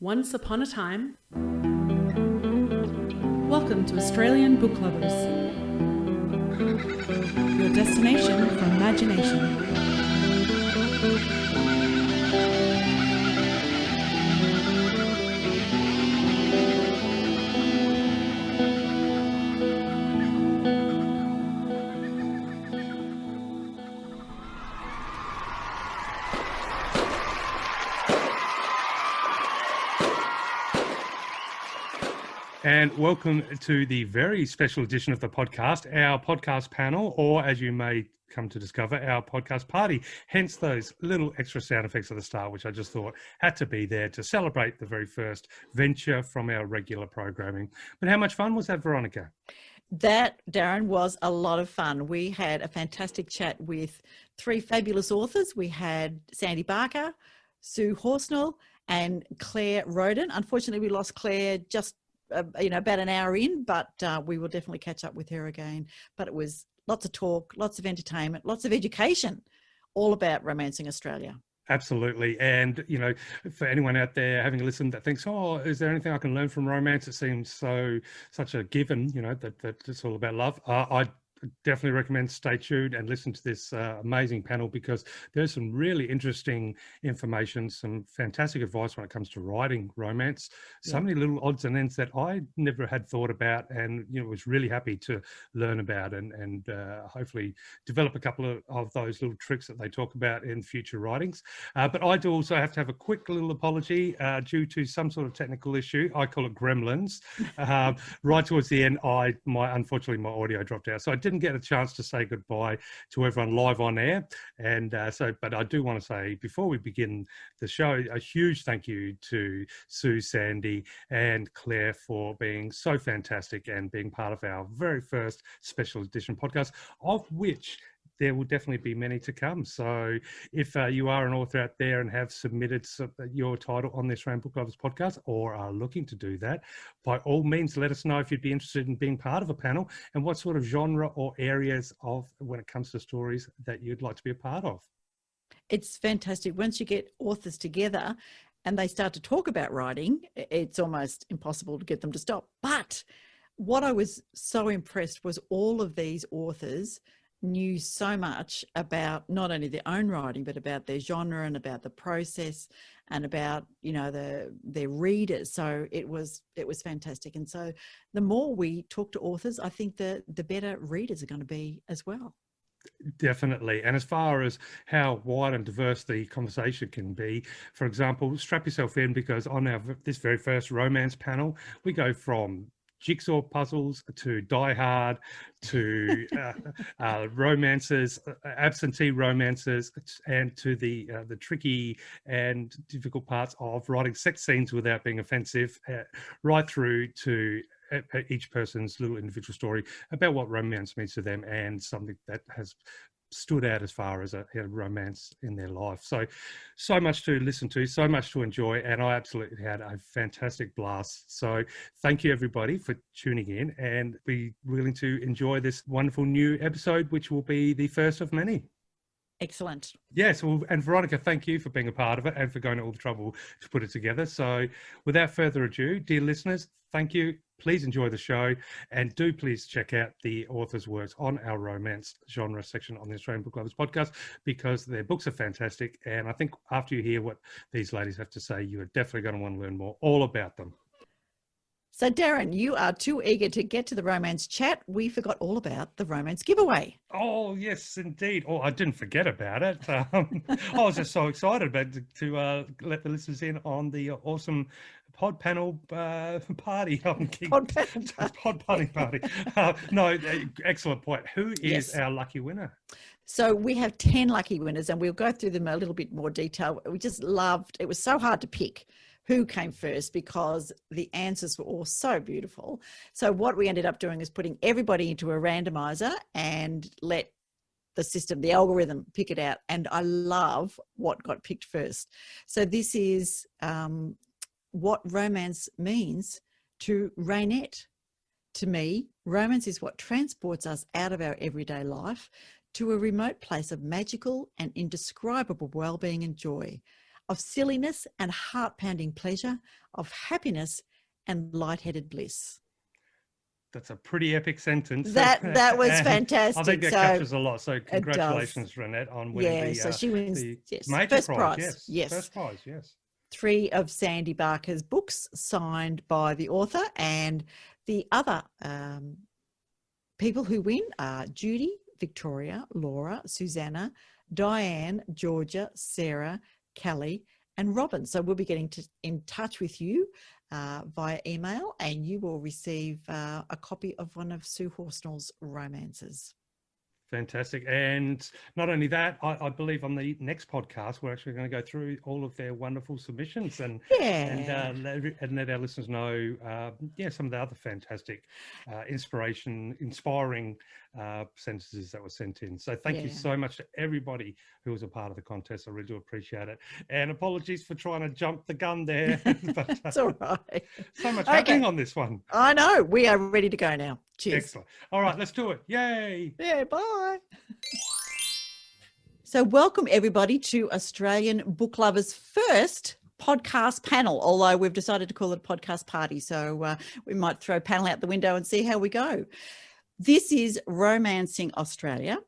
Once upon a time. Welcome to Australian Book Lovers, your destination for imagination. And welcome to the very special edition of the podcast, our podcast panel, or as you may come to discover, our podcast party. Hence those little extra sound effects at the start, which I just thought had to be there to celebrate the very first venture from our regular programming. But how much fun was that, Veronica? That, Darren, was a lot of fun. We had a fantastic chat with three fabulous authors. We had Sandy Barker, Sue Horsnell, and Clare Rhoden. Unfortunately, we lost Claire just about an hour in, but we will definitely catch up with her again. But it was lots of talk, lots of entertainment, lots of education, all about romancing Australia. Absolutely. And, for anyone out there having listened that thinks, oh, is there anything I can learn from romance? It seems such a given, that it's all about love. I definitely recommend stay tuned and listen to this amazing panel, because there's some really interesting information, some fantastic advice when it comes to writing romance. So many little odds and ends that I never had thought about, and was really happy to learn about and hopefully develop a couple of those little tricks that they talk about in future writings. But I do also have to have a quick little apology due to some sort of technical issue. I call it gremlins. Right towards the end, unfortunately my audio dropped out, so I didn't get a chance to say goodbye to everyone live on air. And but I do want to say, before we begin the show, a huge thank you to Sue, Sandy and Claire for being so fantastic and being part of our very first special edition podcast, of which there will definitely be many to come. So if you are an author out there and have submitted your title on the Australian Book Lovers podcast, or are looking to do that, by all means, let us know if you'd be interested in being part of a panel and what sort of genre or areas of, when it comes to stories, that you'd like to be a part of. It's fantastic. Once you get authors together and they start to talk about writing, it's almost impossible to get them to stop. But what I was so impressed was all of these authors knew so much about not only their own writing, but about their genre and about the process and about, their readers. So it was fantastic. And so the more we talk to authors, I think the better readers are going to be as well. Definitely. And as far as how wide and diverse the conversation can be, for example, strap yourself in, because on this very first romance panel, we go from jigsaw puzzles to Die Hard to romances, absentee romances, and to the tricky and difficult parts of writing sex scenes without being offensive, right through to each person's little individual story about what romance means to them, and something that has stood out as far as a romance in their life. So much to listen to, so much to enjoy, and I absolutely had a fantastic blast. So thank you everybody for tuning in, and be willing to enjoy this wonderful new episode, which will be the first of many. Excellent. Yes, well, and Veronica, thank you for being a part of it and for going to all the trouble to put it together. So without further ado, dear listeners, thank you. Please enjoy the show, and do please check out the authors' works on our romance genre section on the Australian Book Lovers podcast, because their books are fantastic. And I think after you hear what these ladies have to say, you are definitely going to want to learn more all about them. So Darren, you are too eager to get to the romance chat. We forgot all about the romance giveaway. Oh, yes, indeed. Oh, I didn't forget about it. I was just so excited about to let the listeners in on the awesome pod panel party. Pod panel party. No, excellent point. Who is our lucky winner? So we have 10 lucky winners, and we'll go through them in a little bit more detail. We just loved, it was so hard to pick who came first, because the answers were all so beautiful. So what we ended up doing is putting everybody into a randomizer and let the system, the algorithm, pick it out. And I love what got picked first. So this is what romance means to Raynette. To me, romance is what transports us out of our everyday life to a remote place of magical and indescribable well-being and joy. of silliness and heart-pounding pleasure, of happiness and light-headed bliss. That's a pretty epic sentence. That was And fantastic. I think that captures a lot. So congratulations, does. Renette, on winning so she wins the yes, major first prize. Yes. First prize, yes. 3 of Sandy Barker's books signed by the author, and the other people who win are Judy, Victoria, Laura, Susanna, Diane, Georgia, Sarah, Kelly, and Robin. So we'll be getting in touch with you via email, and you will receive a copy of one of Sue Horsnell's romances. Fantastic. And not only that, I believe on the next podcast, we're actually going to go through all of their wonderful submissions and let our listeners know, some of the other fantastic, inspiring sentences that were sent in. So thank you so much to everybody who was a part of the contest. I really do appreciate it. And apologies for trying to jump the gun there. But, it's all right. So much happening on this one. I know. We are ready to go now. Cheers. Excellent. All right, let's do it. Yay. Yeah, bye. So welcome everybody to Australian Book Lovers' first podcast panel, although we've decided to call it a podcast party. So we might throw panel out the window and see how we go. This is Romancing Australia,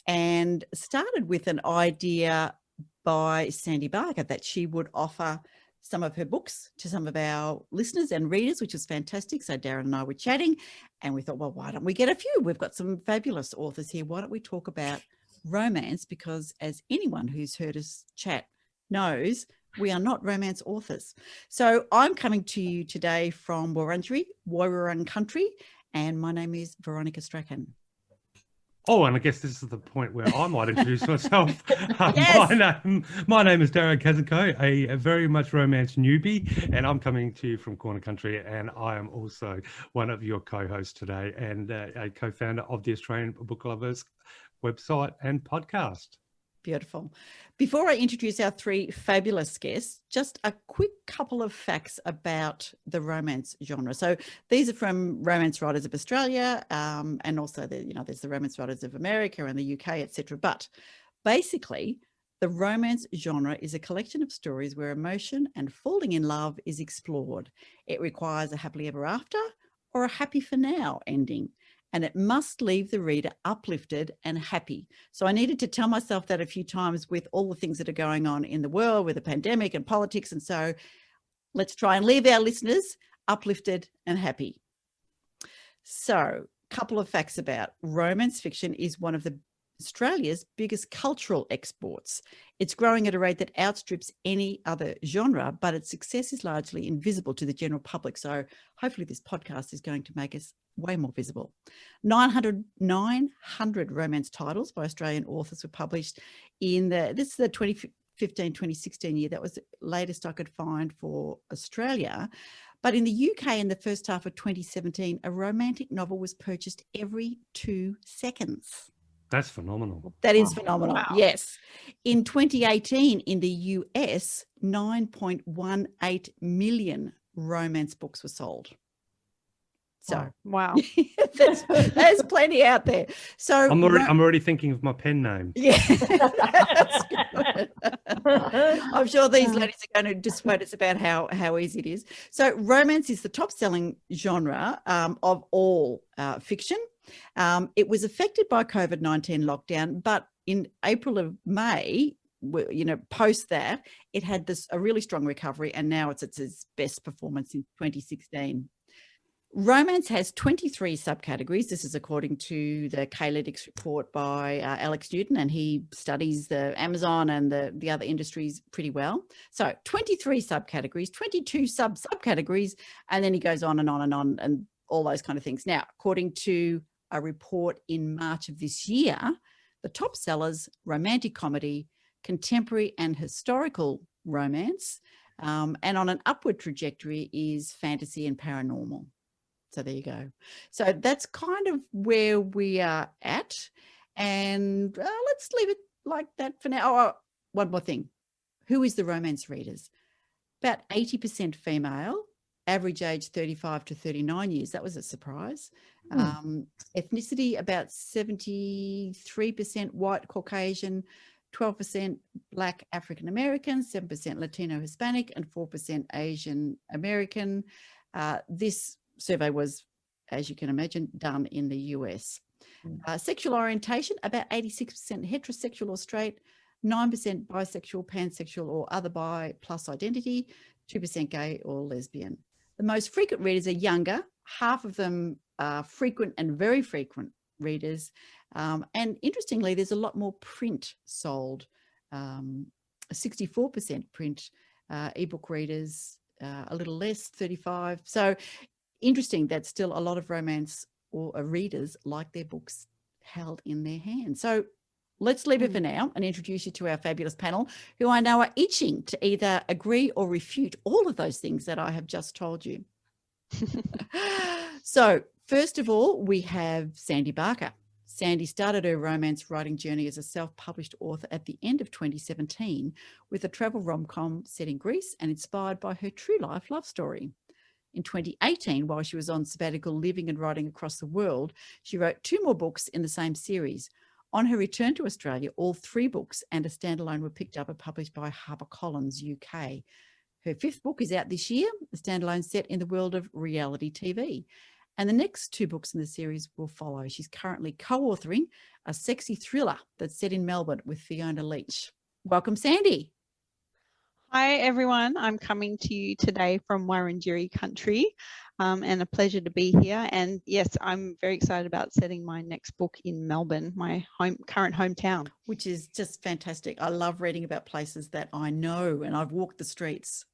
and started with an idea by Sandy Barker that she would offer some of her books to some of our listeners and readers, which was fantastic. So Darren and I were chatting, and we thought, well, why don't we get a few? We've got some fabulous authors here. Why don't we talk about romance? Because as anyone who's heard us chat knows, we are not romance authors. So I'm coming to you today from Warrungree Country, and my name is Veronica Strachan. Oh, and I guess this is the point where I might introduce myself. Yes. My name is Darren Kazako, a very much romance newbie, and I'm coming to you from Corner Country, and I am also one of your co-hosts today, and a co-founder of the Australian Book Lovers website and podcast. Beautiful. Before I introduce our 3 fabulous guests, just a quick couple of facts about the romance genre. So these are from Romance Writers of Australia, and also there's the Romance Writers of America and the UK, etc. But basically, the romance genre is a collection of stories where emotion and falling in love is explored. It requires a happily ever after or a happy for now ending, and it must leave the reader uplifted and happy. So I needed to tell myself that a few times with all the things that are going on in the world with the pandemic and politics. And so let's try and leave our listeners uplifted and happy. So a couple of facts about romance fiction is one of Australia's biggest cultural exports. It's growing at a rate that outstrips any other genre, but its success is largely invisible to the general public. So hopefully this podcast is going to make us way more visible. 900 romance titles by Australian authors were published in this is the 2015-2016 year. That was the latest I could find for Australia. But in the UK, in the first half of 2017, a romantic novel was purchased every 2 seconds. That's phenomenal. That is phenomenal. Wow. Yes. In 2018, in the US, 9.18 million romance books were sold. So wow. there's plenty out there. So I'm already thinking of my pen name. Yeah, that's good. I'm sure these ladies are going to dissuade us about how easy it is. So romance is the top-selling genre of all fiction. It was affected by COVID-19 lockdown, but in April of May, post that, it had a really strong recovery, and now it's its best performance in 2016. Romance has 23 subcategories. This is according to the K-Lytics report by Alex Newton, and he studies the Amazon and the other industries pretty well. So 23 subcategories, 22 subcategories, and then he goes on and on and on and all those kind of things. Now, according to a report in March of this year, the top sellers: romantic comedy, contemporary and historical romance, and on an upward trajectory is fantasy and paranormal. So there you go. So that's kind of where we are at. And let's leave it like that for now. Oh, one more thing. Who is the romance readers? About 80% female, average age 35 to 39 years. That was a surprise. Ethnicity, about 73% white, Caucasian, 12% Black African American, 7% Latino Hispanic, and 4% Asian American. This survey was, as you can imagine, done in the US. Sexual orientation, about 86% heterosexual or straight, 9% bisexual, pansexual, or other bi plus identity, 2% gay or lesbian. The most frequent readers are younger. Half of them are frequent and very frequent readers. And interestingly, there's a lot more print sold, 64% print, ebook readers, a little less, 35. So interesting that still a lot of romance or readers like their books held in their hands. So let's leave it for now and introduce you to our fabulous panel, who I know are itching to either agree or refute all of those things that I have just told you. So first of all, we have Sandy Barker. Sandy started her romance writing journey as a self-published author at the end of 2017 with a travel rom-com set in Greece and inspired by her true life love story. In 2018, while she was on sabbatical living and writing across the world, she wrote 2 more books in the same series. On her return to Australia, all 3 books and a standalone were picked up and published by HarperCollins UK. Her 5th book is out this year, a standalone set in the world of reality TV. And the next 2 books in the series will follow. She's currently co-authoring a sexy thriller that's set in Melbourne with Fiona Leach. Welcome, Sandy. Hi, everyone. I'm coming to you today from Wurundjeri country, and a pleasure to be here. And yes, I'm very excited about setting my next book in Melbourne, my current hometown. Which is just fantastic. I love reading about places that I know, and I've walked the streets.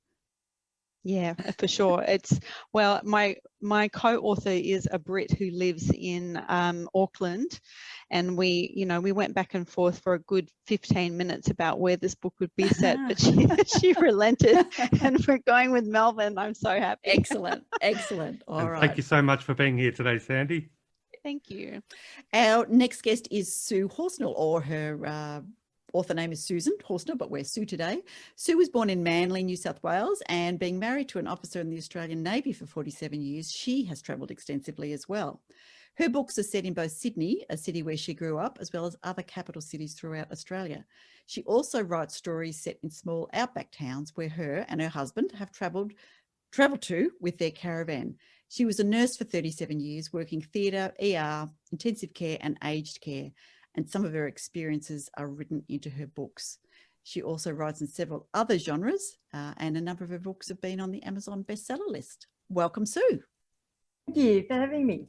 Yeah, for sure. Well, my co-author is a Brit who lives in Auckland, and we went back and forth for a good 15 minutes about where this book would be set, but she relented, and we're going with Melbourne. I'm so happy. Excellent, excellent. All right. Thank you so much for being here today, Sandy. Thank you. Our next guest is Sue Horsnell, or her author name is Susan Horsnell, but we're Sue today. Sue was born in Manly, New South Wales, and being married to an officer in the Australian Navy for 47 years, she has travelled extensively as well. Her books are set in both Sydney, a city where she grew up, as well as other capital cities throughout Australia. She also writes stories set in small outback towns where her and her husband have travelled to with their caravan. She was a nurse for 37 years, working theatre, ER, intensive care and aged care, and some of her experiences are written into her books. She also writes in several other genres, and a number of her books have been on the Amazon bestseller list. Welcome, Sue. Thank you for having me.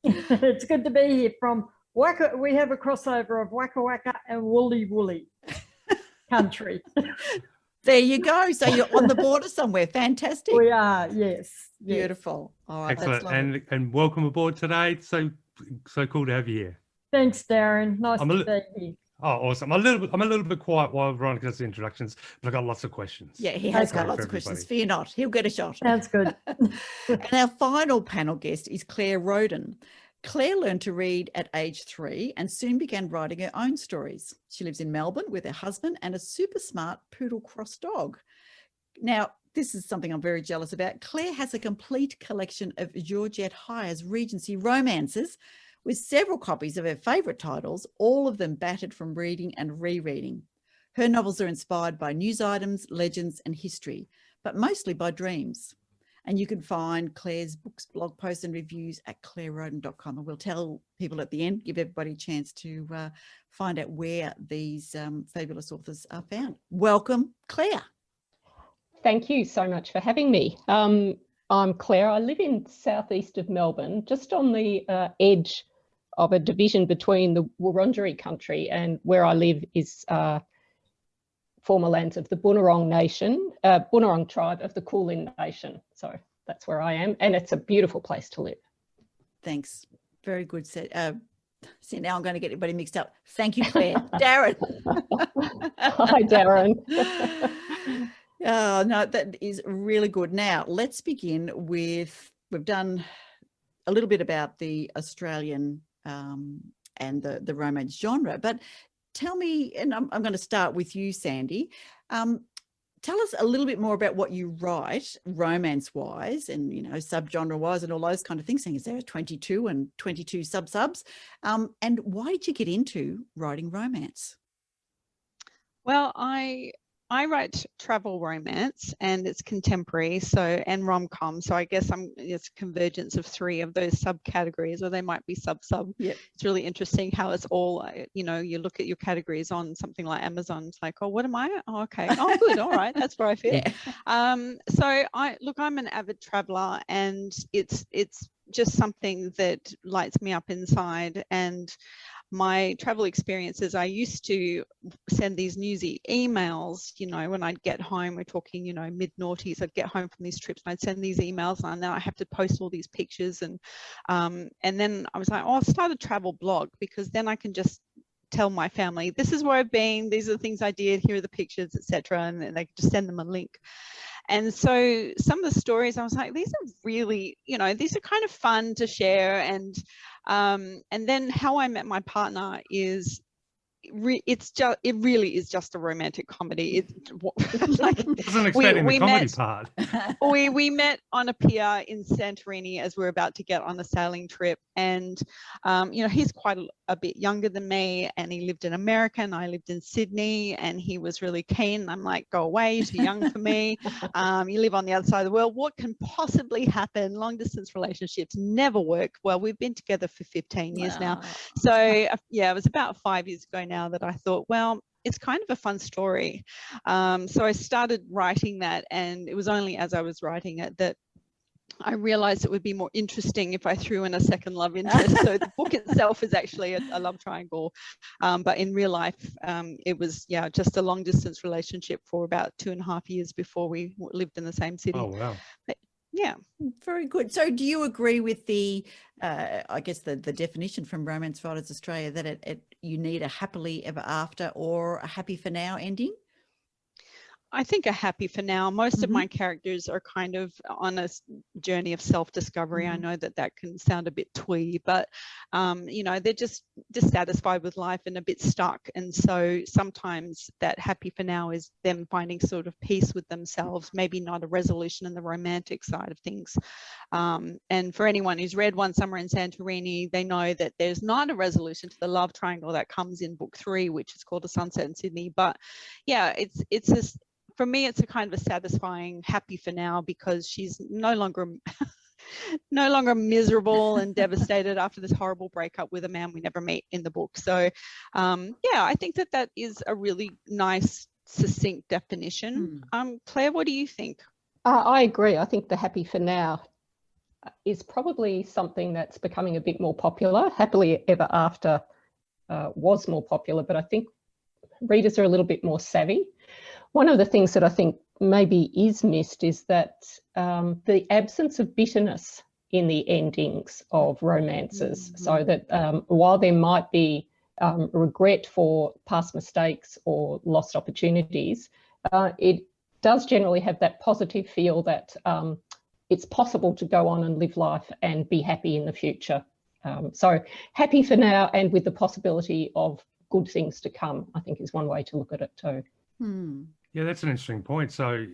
It's good to be here from Waka. We have a crossover of Waka Waka and Woolly Woolly country. There you go. So you're on the border somewhere. Fantastic. We are, yes. Beautiful. All right. Excellent. And welcome aboard today. So cool to have you here. Thanks, Darren. Nice to be here. Oh, awesome. I'm a little bit quiet while Veronica does the introductions, but I've got lots of questions. Yeah, he has got lots of questions. Fear not. He'll get a shot. Sounds good. And our final panel guest is Clare Rhoden. Clare learned to read at age 3 and soon began writing her own stories. She lives in Melbourne with her husband and a super smart poodle cross dog. Now, this is something I'm very jealous about. Clare has a complete collection of Georgette Heyer's Regency romances, with several copies of her favourite titles, all of them battered from reading and rereading. Her novels are inspired by news items, legends and history, but mostly by dreams. And you can find Clare's books, blog posts and reviews at claireroden.com. And we'll tell people at the end, give everybody a chance to find out where these fabulous authors are found. Welcome, Clare. Thank you so much for having me. I'm Clare. I live in southeast of Melbourne, just on the edge of a division between the Wurundjeri country, and where I live is former lands of the Bunurong tribe of the Kulin Nation. So that's where I am, and it's a beautiful place to live. Thanks. Very good. See, now I'm going to get everybody mixed up. Thank you, Clare. Darren. Hi, Darren. Oh, no, that is really good. Now, let's begin with, we've done a little bit about the Australian and the romance genre, but tell me, and I'm going to start with you, Sandy. Tell us a little bit more about what you write romance-wise and, subgenre-wise and all those kind of things. Saying, is there 22 and 22 sub-subs? And why did you get into writing romance? Well, I write travel romance, and it's contemporary, so, and rom-com. So I guess it's a convergence of three of those subcategories, or they might be sub. Yep. It's really interesting how it's all, you know, you look at your categories on something like Amazon. It's like, oh, what am I? Oh, okay. Oh, good. All right. That's where I fit. Yeah. So I'm an avid traveler, and it's just something that lights me up inside. And my travel experiences, I used to send these newsy emails, you know, when I'd get home. We're talking, you know, mid-noughties, I'd get home from these trips and I'd send these emails, and now I have to post all these pictures. And then I was like, oh, I'll start a travel blog, because then I can just tell my family, this is where I've been, these are the things I did, here are the pictures, etc. And then they could just send them a link. And so some of the stories, I was like, these are really, you know, these are kind of fun to share. And then How I Met My Partner is, it really is just a romantic comedy. Like, wasn't expecting the comedy part. we met on a pier in Santorini as we were about to get on a sailing trip, and you know, he's quite a bit younger than me, and he lived in America and I lived in Sydney, and he was really keen. I'm like, go away, you're too young for me. You live on the other side of the world. What can possibly happen? Long distance relationships never work. Well, we've been together for 15 years now. So yeah, it was about 5 years ago now that I thought, well, it's kind of a fun story. So I started writing that, and it was only as I was writing it that I realized it would be more interesting if I threw in a second love interest. So the book itself is actually a love triangle, but in real life, it was, yeah, just a long distance relationship for about 2.5 years before we lived in the same city. Oh, wow. But, yeah. Very good. So do you agree with the, I guess the definition from Romance Writers Australia that you need a happily ever after or a happy for now ending? I think a happy for now. Most of my characters are kind of on a journey of self-discovery. I know that can sound a bit twee, but you know, they're just dissatisfied with life and a bit stuck. And so sometimes that happy for now is them finding sort of peace with themselves, maybe not a resolution in the romantic side of things. And for anyone who's read One Summer in Santorini, they know that there's not a resolution to the love triangle that comes in book 3, which is called A Sunset in Sydney. But yeah, it's just, for me, it's a kind of a satisfying happy for now, because she's no longer miserable and devastated after this horrible breakup with a man we never meet in the book. So yeah, I think that is a really nice, succinct definition. Claire, what do you think? I agree. I think the happy for now is probably something that's becoming a bit more popular. Happily ever after was more popular, but I think readers are a little bit more savvy. One of the things that I think maybe is missed is that the absence of bitterness in the endings of romances, so that while there might be regret for past mistakes or lost opportunities, it does generally have that positive feel that it's possible to go on and live life and be happy in the future. So happy for now, and with the possibility of good things to come, I think is one way to look at it too. Yeah, that's an interesting point. So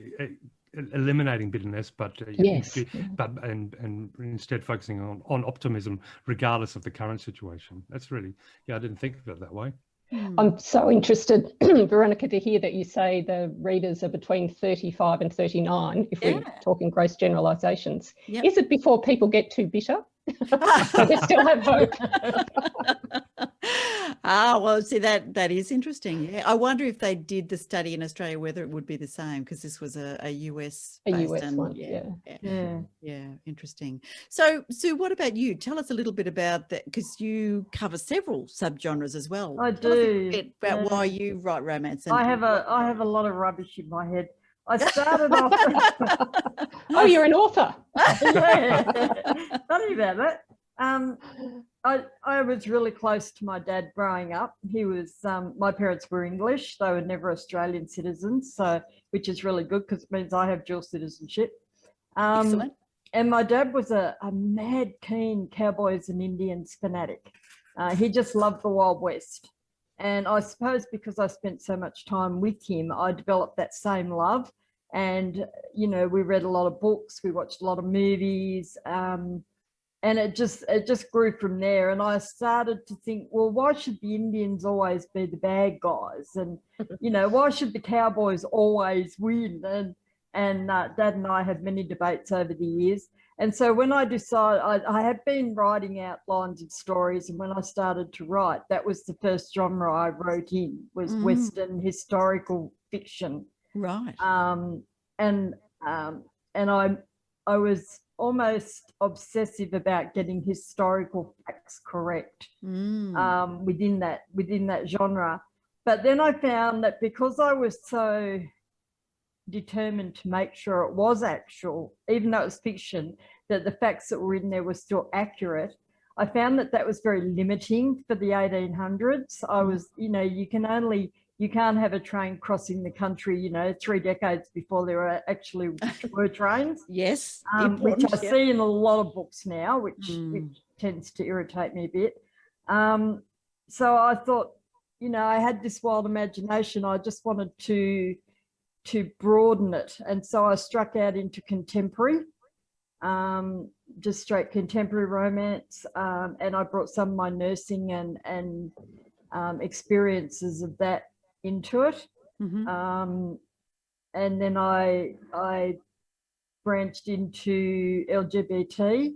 eliminating bitterness, but yes, and instead focusing on optimism regardless of the current situation. That's really, yeah, I didn't think of it that way. I'm so interested, Veronica, to hear that you say the readers are between 35 and 39, if we're talking gross generalisations. Is it before people get too bitter? So they still have hope. Well, see, that is interesting. Yeah, I wonder if they did the study in Australia whether it would be the same, because this was a US one. Yeah, interesting. So Sue, what about you? Tell us a little bit about that, because you cover several subgenres as well. I Tell us a do. bit about why you write romance. I have a lot of rubbish in my head. I started off. Oh, you're an author. Yeah. Funny about that. I was really close to my dad growing up. He was, my parents were English. They were never Australian citizens, so which is really good because it means I have dual citizenship. Excellent. And my dad was a mad keen cowboys and Indians fanatic. He just loved the Wild West. And I suppose because I spent so much time with him, I developed that same love. And, you know, we read a lot of books, we watched a lot of movies. And and it just grew from there. And I started to think, well, why should the Indians always be the bad guys? And, you know, why should the cowboys always win? And Dad and I had many debates over the years. And so when I decided, I had been writing outlines of stories, and when I started to write, that was the first genre I wrote in, was Western historical fiction. Right. And I was almost obsessive about getting historical facts correct within that genre. But then I found that because I was so determined to make sure it was actual, even though it was fiction, that the facts that were in there were still accurate, I found that that was very limiting for the 1800s. I was, you know, you can't have a train crossing the country, you know, 3 decades before there actually were trains. Yes. Which I see in a lot of books now, which tends to irritate me a bit. So I thought, you know, I had this wild imagination. I just wanted to broaden it. And so I struck out into contemporary, just straight contemporary romance. And I brought some of my nursing and experiences of that into it. And then I branched into LGBT.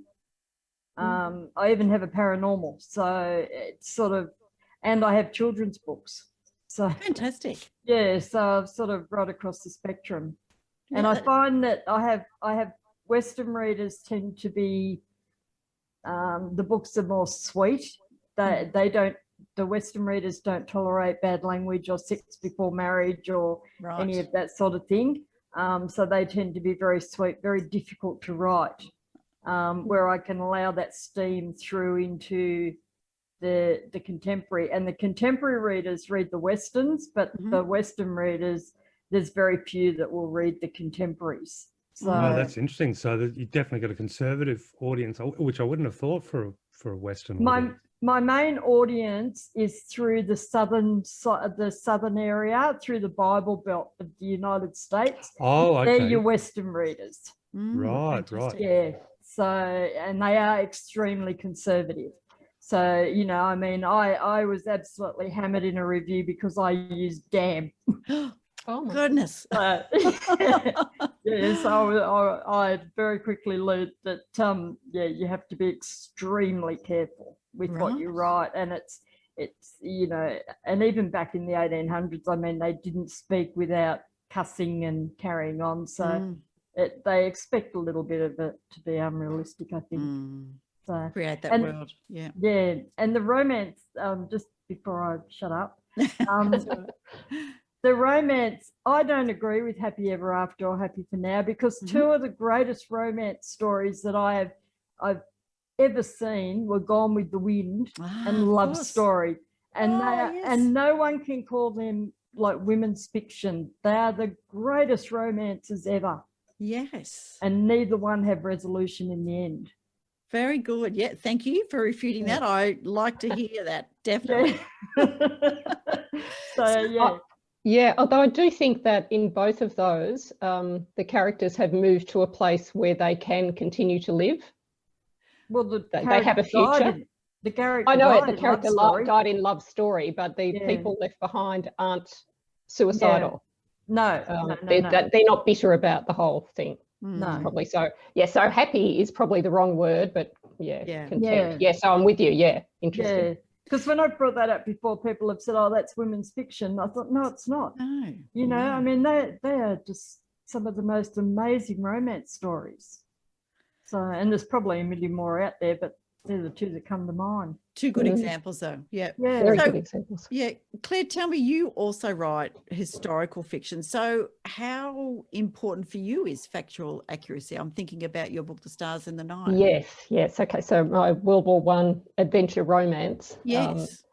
I even have a paranormal. So it's sort of, and I have children's books. So fantastic. Yeah, so I've sort of right across the spectrum. And I find that I have Western readers tend to be, the books are more sweet. The Western readers don't tolerate bad language or sex before marriage or any of that sort of thing. So they tend to be very sweet, very difficult to write, where I can allow that steam through into the contemporary. And the contemporary readers read the Westerns, but the Western readers, there's very few that will read the contemporaries. So that's interesting. So that you definitely got a conservative audience, which I wouldn't have thought for a Western audience. My main audience is through the southern area, through the Bible Belt of the United States. Oh, okay. They're your Western readers. Right. Yeah. So, and they are extremely conservative. So, you know, I mean, I was absolutely hammered in a review because I used damn. Oh my goodness. Yes, I very quickly learned that, you have to be extremely careful with what you write. And it's, you know, and even back in the 1800s, I mean, they didn't speak without cussing and carrying on. So they expect a little bit of it to be unrealistic, I think. So create that world. Yeah. Yeah. And the romance, just before I shut up, the romance, I don't agree with Happy Ever After or Happy for Now, because two of the greatest romance stories that I've ever seen were Gone with the Wind and Love Story. And and no one can call them like women's fiction. They are the greatest romances ever. Yes. And neither one have resolution in the end. Very good. Yeah, thank you for refuting that. I like to hear that, definitely. So, yeah. Yeah, although I do think that in both of those, the characters have moved to a place where they can continue to live. Well, they have a future. The character died in Love Story, but the people left behind aren't suicidal. No, they're not bitter about the whole thing. No, probably so. Yeah, so happy is probably the wrong word, but content. Yeah, so I'm with you. Yeah, interesting. Yeah, because when I brought that up before, people have said, "Oh, that's women's fiction." I thought, no, it's not. No, you know, I mean, they are just some of the most amazing romance stories. So, and there's probably a million more out there, but they're the two that come to mind. Two good examples, though. Yeah, very good examples. Yeah, Claire, tell me, you also write historical fiction. So, how important for you is factual accuracy? I'm thinking about your book, The Stars in the Night. Yes. Okay, so my World War I adventure romance. Yes.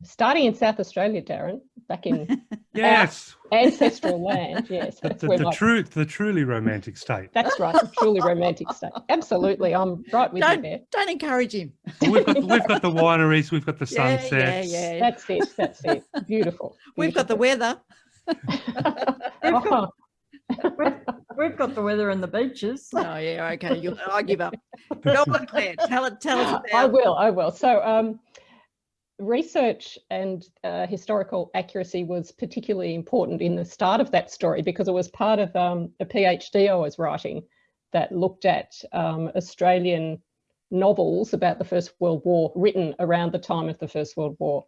Starting in South Australia, Darren, back in our ancestral land. Yes, the truly romantic state. That's right, the truly romantic state. Absolutely, I'm right with you there. Don't encourage him. We've got the wineries, we've got the sunsets. Yeah. That's it. Beautiful. We've got the weather. We've got the weather and the beaches. Oh yeah, okay. I give up. Go on, Claire. Tell us about. I will. So research and historical accuracy was particularly important in the start of that story because it was part of a PhD I was writing that looked at Australian novels about the First World War written around the time of the First World War.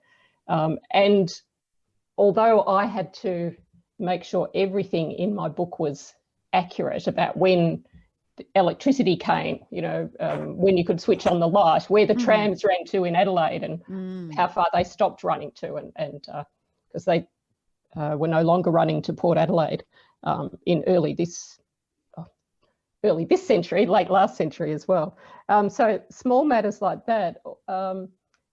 And although I had to make sure everything in my book was accurate about when electricity came, when you could switch on the light, where the trams ran to in Adelaide, and how far they stopped running to, and because they were no longer running to Port Adelaide in early this century, late last century as well. So small matters like that,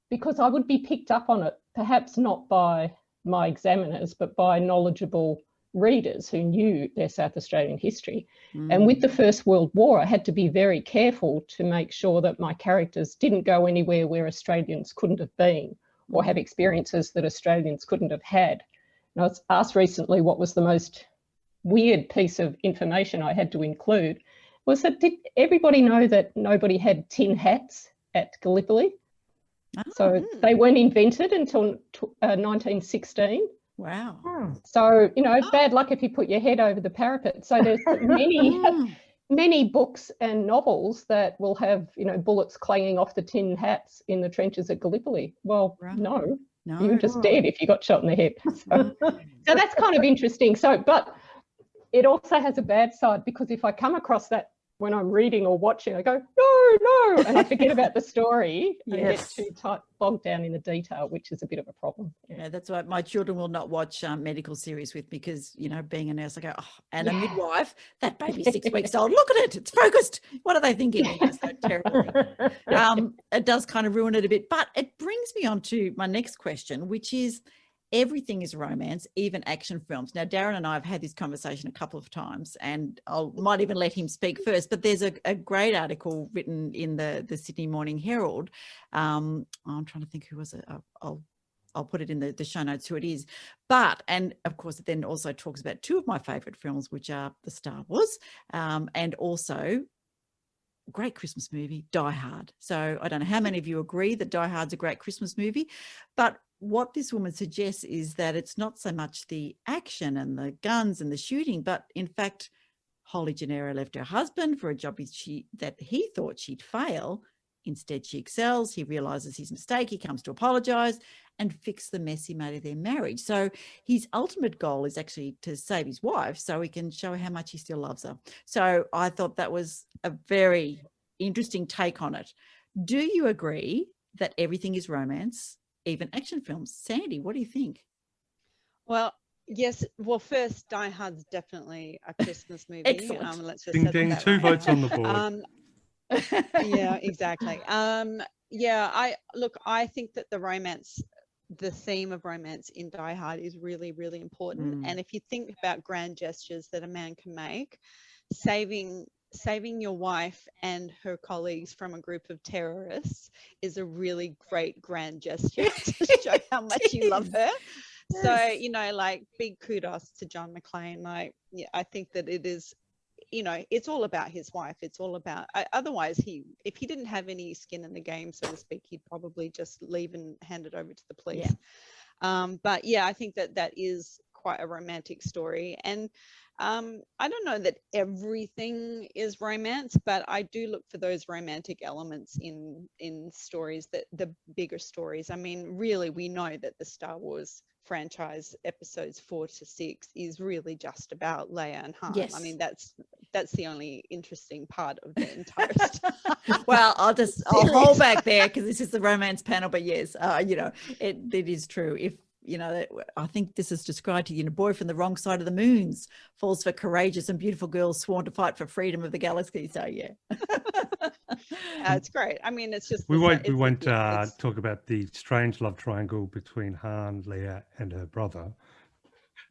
because I would be picked up on it, perhaps not by my examiners, but by knowledgeable readers who knew their South Australian history. And with the First World War, I had to be very careful to make sure that my characters didn't go anywhere where Australians couldn't have been or have experiences that Australians couldn't have had. And I was asked recently what was the most weird piece of information I had to include, was that did everybody know that nobody had tin hats at Gallipoli? So they weren't invented until 1916. Wow. So, bad luck if you put your head over the parapet. So there's many books and novels that will have, bullets clanging off the tin hats in the trenches at Gallipoli. Well, no, you're just dead if you got shot in the head. So that's kind of interesting. So, but it also has a bad side, because if I come across that when I'm reading or watching, I go, no, and I forget about the story and get too bogged down in the detail, which is a bit of a problem. Yeah, that's why my children will not watch medical series with me, because, being a nurse, I go, and a midwife, that baby's 6 weeks old. Look at it. It's focused. What are they thinking? It's so terrible. It does kind of ruin it a bit. But it brings me on to my next question, which is, everything is romance, even action films. Now, Darren and I have had this conversation a couple of times, and I might even let him speak first, but there's a great article written in the Sydney Morning Herald. I'm trying to think who was it. I'll put it in the show notes who it is. But, and of course, it then also talks about two of my favourite films, which are the Star Wars and also great Christmas movie, Die Hard. So I don't know how many of you agree that Die Hard's a great Christmas movie, but what this woman suggests is that it's not so much the action and the guns and the shooting, but in fact, Holly Gennaro left her husband for a job that he thought she'd fail. Instead, she excels. He realizes his mistake. He comes to apologize and fix the mess he made of their marriage. So his ultimate goal is actually to save his wife so he can show her how much he still loves her. So I thought that was a very interesting take on it. Do you agree that everything is romance, even action films? Sandy, what do you think? Well, yes. Well, first, Die Hard's definitely a Christmas movie. Excellent. Let's just Ding, ding, 2 votes on the board. Yeah, exactly. I think that the theme of romance in Die Hard is really, really important. And if you think about grand gestures that a man can make, saving your wife and her colleagues from a group of terrorists is a really great grand gesture to show how much you love her. Yes. So, big kudos to John McClane. I think that it is, it's all about his wife. It's all about, otherwise if he didn't have any skin in the game, so to speak, he'd probably just leave and hand it over to the police. But yeah, I think that is quite a romantic story. And I don't know that everything is romance, but I do look for those romantic elements in stories, that the bigger stories. I mean, really, we know that the Star Wars franchise episodes 4 to 6 is really just about Leia and Han. Yes. I mean, that's the only interesting part of the entire stuff. Well, I'll hold back there because this is the romance panel, but yes, it is true. If I think this is described to boy from the wrong side of the moons falls for courageous and beautiful girls sworn to fight for freedom of the galaxy. So yeah. It's great. I mean, it's just we won't talk about the strange love triangle between Han, Leia, and her brother.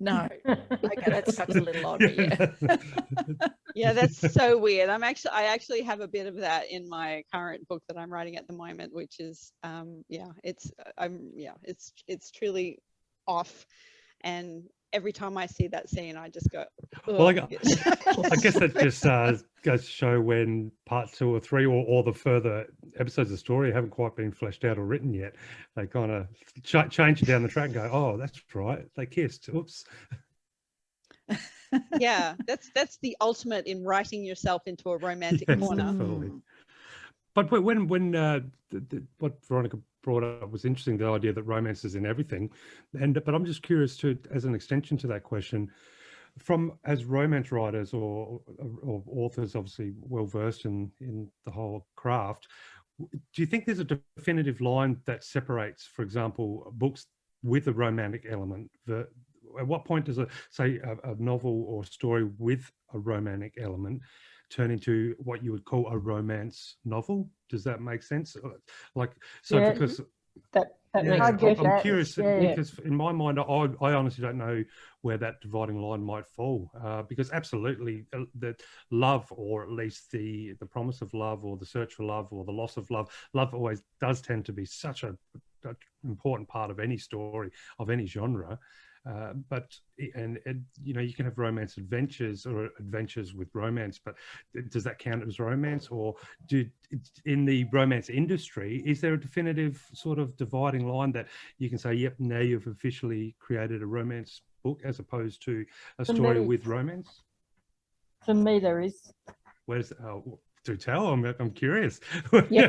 No. Okay, that's perhaps a little odd. But yeah. Yeah, that's so weird. I actually have a bit of that in my current book that I'm writing at the moment, which is it's truly off. And every time I see that scene, I just go, well, I guess that just goes to show when part 2 or 3 or the further episodes of the story haven't quite been fleshed out or written yet. They kind of change it down the track and go, oh, that's right, they kissed. Oops. Yeah, that's the ultimate in writing yourself into a romantic Yes, corner. definitely. But when what Veronica brought up was interesting, the idea that romance is in everything. But I'm just curious to, as an extension to that question, as romance writers or authors, obviously well versed in the whole craft, do you think there's a definitive line that separates, for example, books with a romantic element? At what point does a novel or story with a romantic element turn into what you would call a romance novel? Does that make sense? Yeah. Because That makes I get perfect that. I'm curious Yeah. because in my mind, I honestly don't know where that dividing line might fall. Because absolutely, the love, or at least the promise of love, or the search for love, or the loss of love always does tend to be such a important part of any story of any genre. But you know, you can have romance adventures or adventures with romance, but does that count as romance? Or in the romance industry, is there a definitive sort of dividing line that you can say, yep, now you've officially created a romance book as opposed to a story with romance? For me, there is. Where's do tell? I'm curious. Yeah,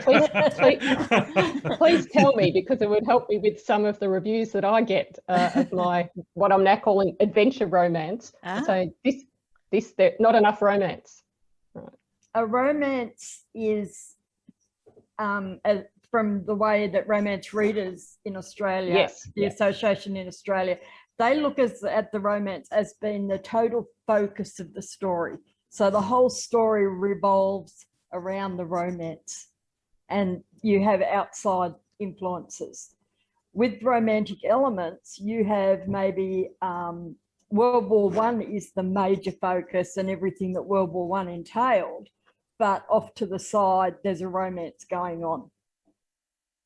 please tell me, because it would help me with some of the reviews that I get of my what I'm now calling adventure romance. So there's not enough romance. Right. A romance is, from the way that romance readers in Australia, Yes, the association in Australia, they look at the romance as being the total focus of the story. So the whole story revolves around the romance, and you have outside influences. With romantic elements, you have maybe World War I is the major focus and everything that World War I entailed, but off to the side, there's a romance going on.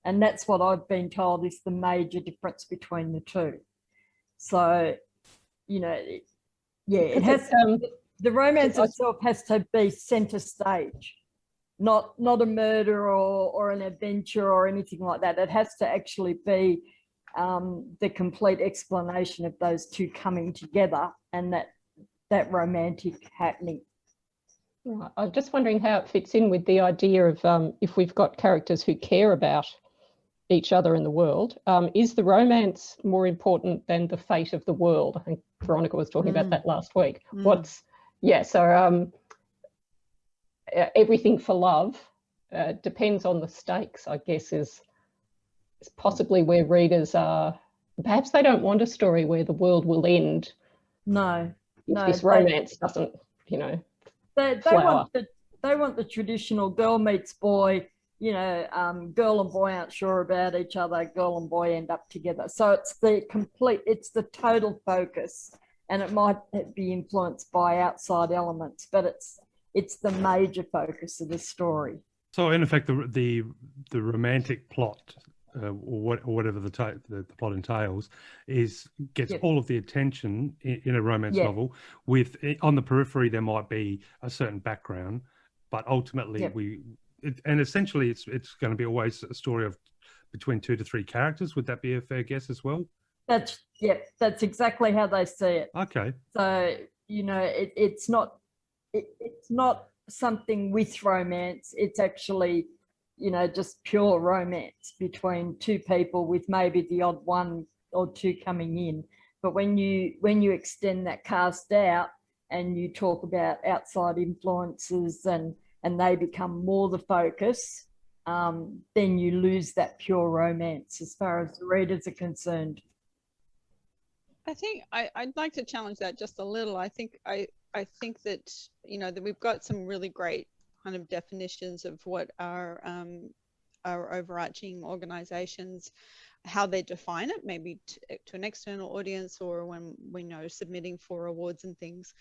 And that's what I've been told is the major difference between the two. So, you know, it has the romance itself has to be center stage, not a murder or an adventure or anything like that. It has to actually be the complete explanation of those two coming together and that romantic happening. Right. I'm just wondering how it fits in with the idea of if we've got characters who care about each other in the world, is the romance more important than the fate of the world? I think Veronica was talking about that last week. Everything for love depends on the stakes, I guess, is possibly where readers are. Perhaps they don't want a story where the world will end. No, if this romance doesn't, you know, they want the traditional girl meets boy, you know, girl and boy aren't sure about each other, girl and boy end up together. So it's the total focus, and it might be influenced by outside elements, but it's the major focus of the story. So in effect, the romantic plot, or whatever the plot entails, gets all of the attention in a romance novel. With on the periphery, there might be a certain background, but ultimately essentially it's going to be always a story of between 2 to 3 characters. Would that be a fair guess as well? That's exactly how they see it. Okay. So, you know, it's not something with romance. It's actually, you know, just pure romance between 2 people with maybe the odd 1 or 2 coming in. But when you extend that cast out and you talk about outside influences and they become more the focus, then you lose that pure romance as far as the readers are concerned. I think I'd like to challenge that just a little. I think that, you know, that we've got some really great kind of definitions of what our overarching organizations, how they define it, maybe to an external audience or when we know submitting for awards and things.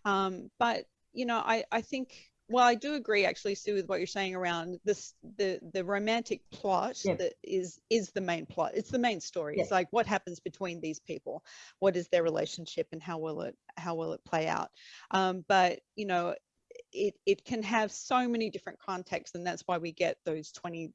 But, you know, I think well, I do agree actually, Sue, with what you're saying around this, the romantic plot that is the main plot. It's the main story. It's like what happens between these people, what is their relationship, and how will it play out. But you know, it can have so many different contexts, and that's why we get those 20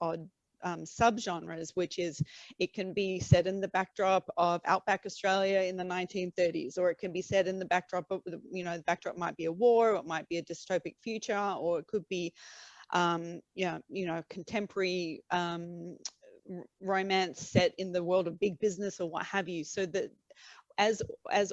odd subgenres, which is, it can be set in the backdrop of outback Australia in the 1930s, or it can be set in the backdrop of, you know, the backdrop might be a war, or it might be a dystopic future, or it could be you know, contemporary romance set in the world of big business or what have you. So that as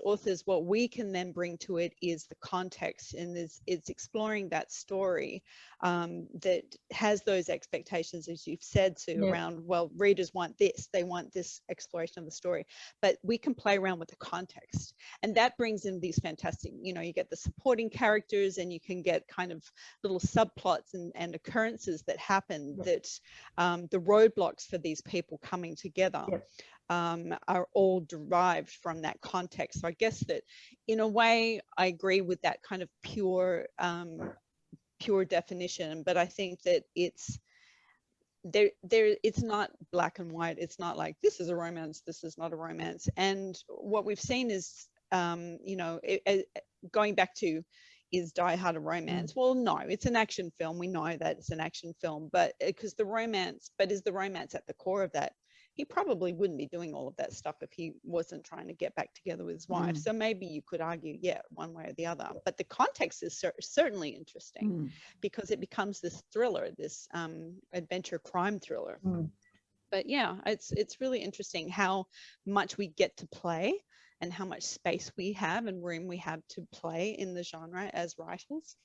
authors, what we can then bring to it is the context, and it's exploring that story that has those expectations, as you've said, Sue, around, well, readers want this, they want this exploration of the story, but we can play around with the context, and that brings in these fantastic, you know, you get the supporting characters, and you can get kind of little subplots and occurrences that happen that the roadblocks for these people coming together are all derived from that context. So I guess that in a way I agree with that kind of pure definition, but I think that it's not black and white. It's not like this is a romance, this is not a romance. And what we've seen is you know, going back to, is Die Hard a romance? Well, no, it's an action film. We know that it's an action film, but because is the romance at the core of that? He probably wouldn't be doing all of that stuff if he wasn't trying to get back together with his wife. So maybe you could argue, one way or the other. But the context is certainly interesting because it becomes this thriller, this adventure crime thriller. But yeah, it's really interesting how much we get to play and how much space we have and room we have to play in the genre as writers.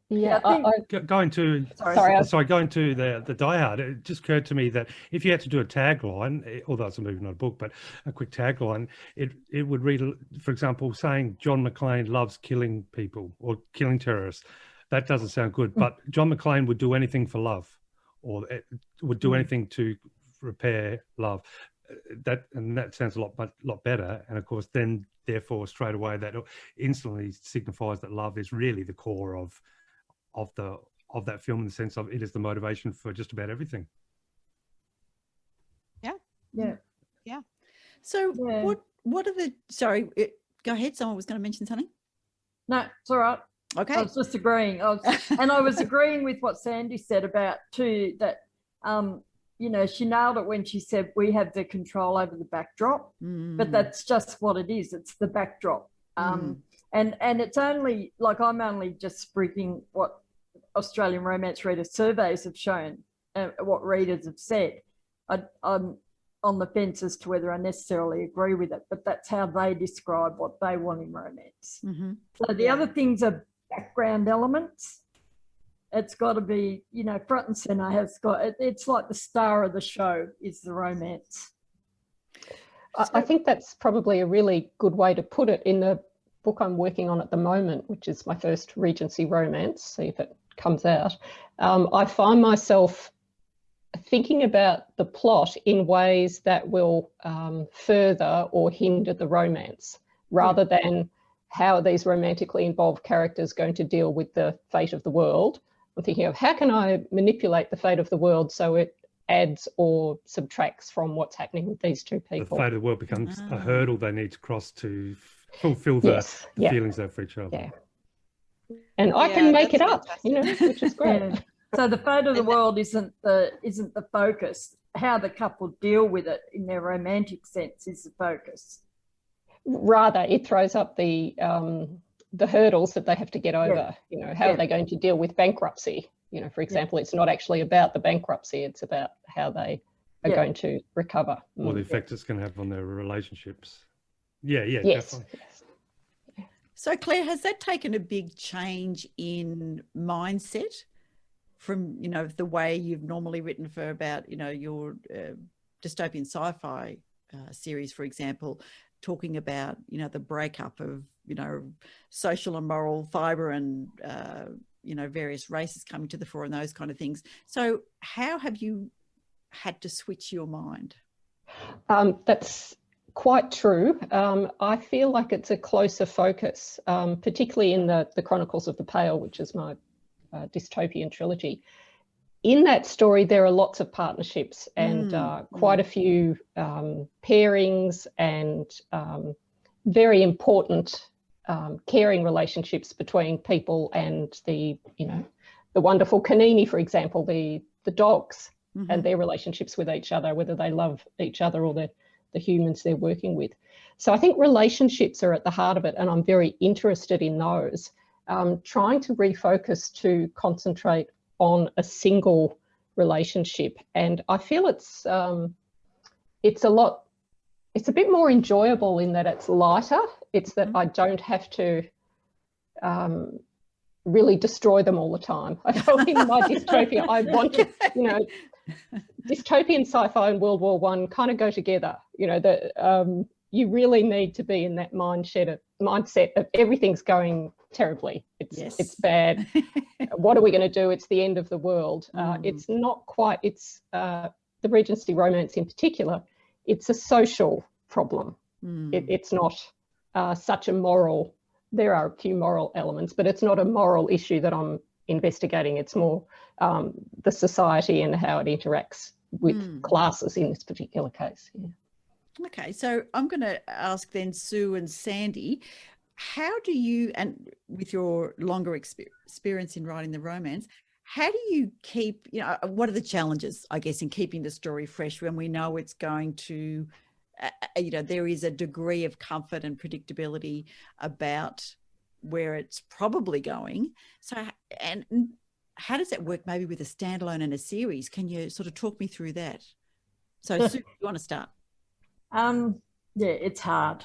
Yeah, going to the Die Hard, it just occurred to me that if you had to do a tagline, although it's a movie, not a book, but a quick tagline, it would read, for example, saying John McClane loves killing people or killing terrorists. That doesn't sound good, but John McClane would do anything for love, or would do anything to repair love. That sounds a lot better. And of course, then therefore straight away that instantly signifies that love is really the core of that film, in the sense of it is the motivation for just about everything. Yeah. So what are the, sorry, go ahead, someone was going to mention something. No, it's all right. Okay. I was just agreeing. I was agreeing with what Sandy said about too, that you know, she nailed it when she said we have the control over the backdrop, but that's just what it is. It's the backdrop. And it's only, like, I'm only just sprigging what Australian romance reader surveys have shown, what readers have said. I'm on the fence as to whether I necessarily agree with it, but that's how they describe what they want in romance. So the other things are background elements. It's got to be, you know, front and center. It's like the star of the show is the romance. I think that's probably a really good way to put it. In the book I'm working on at the moment, which is my first Regency romance, see if it comes out, I find myself thinking about the plot in ways that will further or hinder the romance, rather than how are these romantically involved characters going to deal with the fate of the world. I'm thinking of how can I manipulate the fate of the world so it adds or subtracts from what's happening with these two people. The fate of the world becomes a hurdle they need to cross to fulfill the feelings they have for each other. Yeah. And I can make it up, you know, which is great. So the fate of the world isn't the focus. How the couple deal with it in their romantic sense is the focus. Rather, it throws up the hurdles that they have to get over. You know, how are they going to deal with bankruptcy? You know, for example, it's not actually about the bankruptcy, it's about how they are going to recover. Or the effect it's going to have on their relationships. Yes. Definitely. Yes. So Claire, has that taken a big change in mindset from, you know, the way you've normally written for about, you know, your dystopian sci-fi series, for example, talking about, you know, the breakup of, you know, social and moral fibre and, you know, various races coming to the fore and those kind of things. So how have you had to switch your mind? That's quite true. I feel like it's a closer focus, particularly in the Chronicles of the Pale, which is my dystopian trilogy. In that story, there are lots of partnerships and quite a few pairings and very important caring relationships between people and the wonderful Kanini, for example, the dogs and their relationships with each other, whether they love each other or the humans they're working with. So I think relationships are at the heart of it, and I'm very interested in those. Trying to refocus to concentrate on a single relationship, and I feel it's a bit more enjoyable in that it's lighter. It's that I don't have to really destroy them all the time. I know in my dystopia, I want to, dystopian sci-fi and World War I kind of go together. You really need to be in that mindset of everything's going terribly. It's bad. What are we going to do? It's the end of the world. It's not quite. It's the Regency romance in particular. It's a social problem. It's not such a moral. There are a few moral elements, but it's not a moral issue that I'm investigating. It's more the society and how it interacts with classes in this particular case. Yeah. Okay, so I'm going to ask then Sue and Sandy, how do you, and with your longer experience in writing the romance, how do you keep, what are the challenges, I guess, in keeping the story fresh when we know it's going to, there is a degree of comfort and predictability about where it's probably going. So, and how does that work maybe with a standalone and a series? Can you sort of talk me through that? So Sue, you want to start? Yeah, it's hard.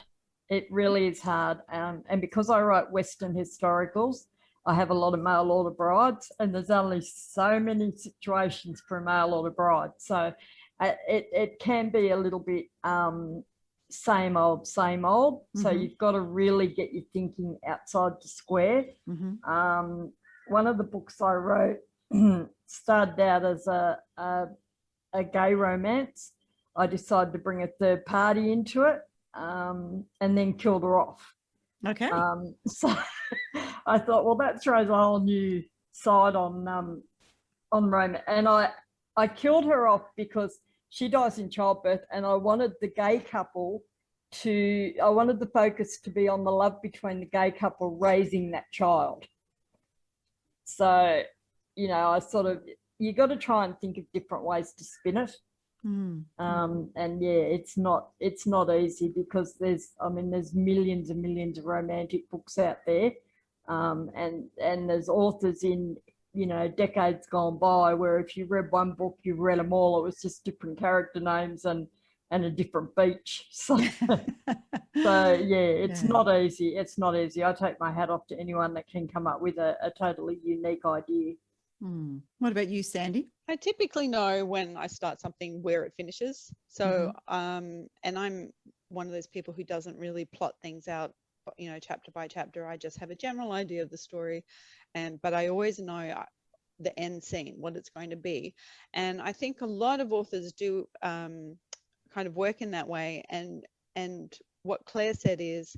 It really is hard. And because I write Western historicals, I have a lot of mail order brides, and there's only so many situations for a mail order bride. So it can be a little bit same old. So you've got to really get your thinking outside the square. One of the books I wrote started out as a gay romance. I decided to bring a third party into it and then killed her off. Okay. So I thought, well, that throws a whole new side on romance. And I killed her off because she dies in childbirth, and I wanted the gay couple I wanted the focus to be on the love between the gay couple raising that child. So, I sort of, you got to try and think of different ways to spin it. And yeah, it's not easy because there's millions and millions of romantic books out there, and there's authors in decades gone by where if you read one book, you've read them all. It was just different character names and a different beach. So yeah, it's not easy. It's not easy. I take my hat off to anyone that can come up with a totally unique idea. What about you, Sandy? I typically know when I start something where it finishes. So, and I'm one of those people who doesn't really plot things out, chapter by chapter. I just have a general idea of the story, but I always know the end scene, what it's going to be. And I think a lot of authors do kind of work in that way. And what Claire said is,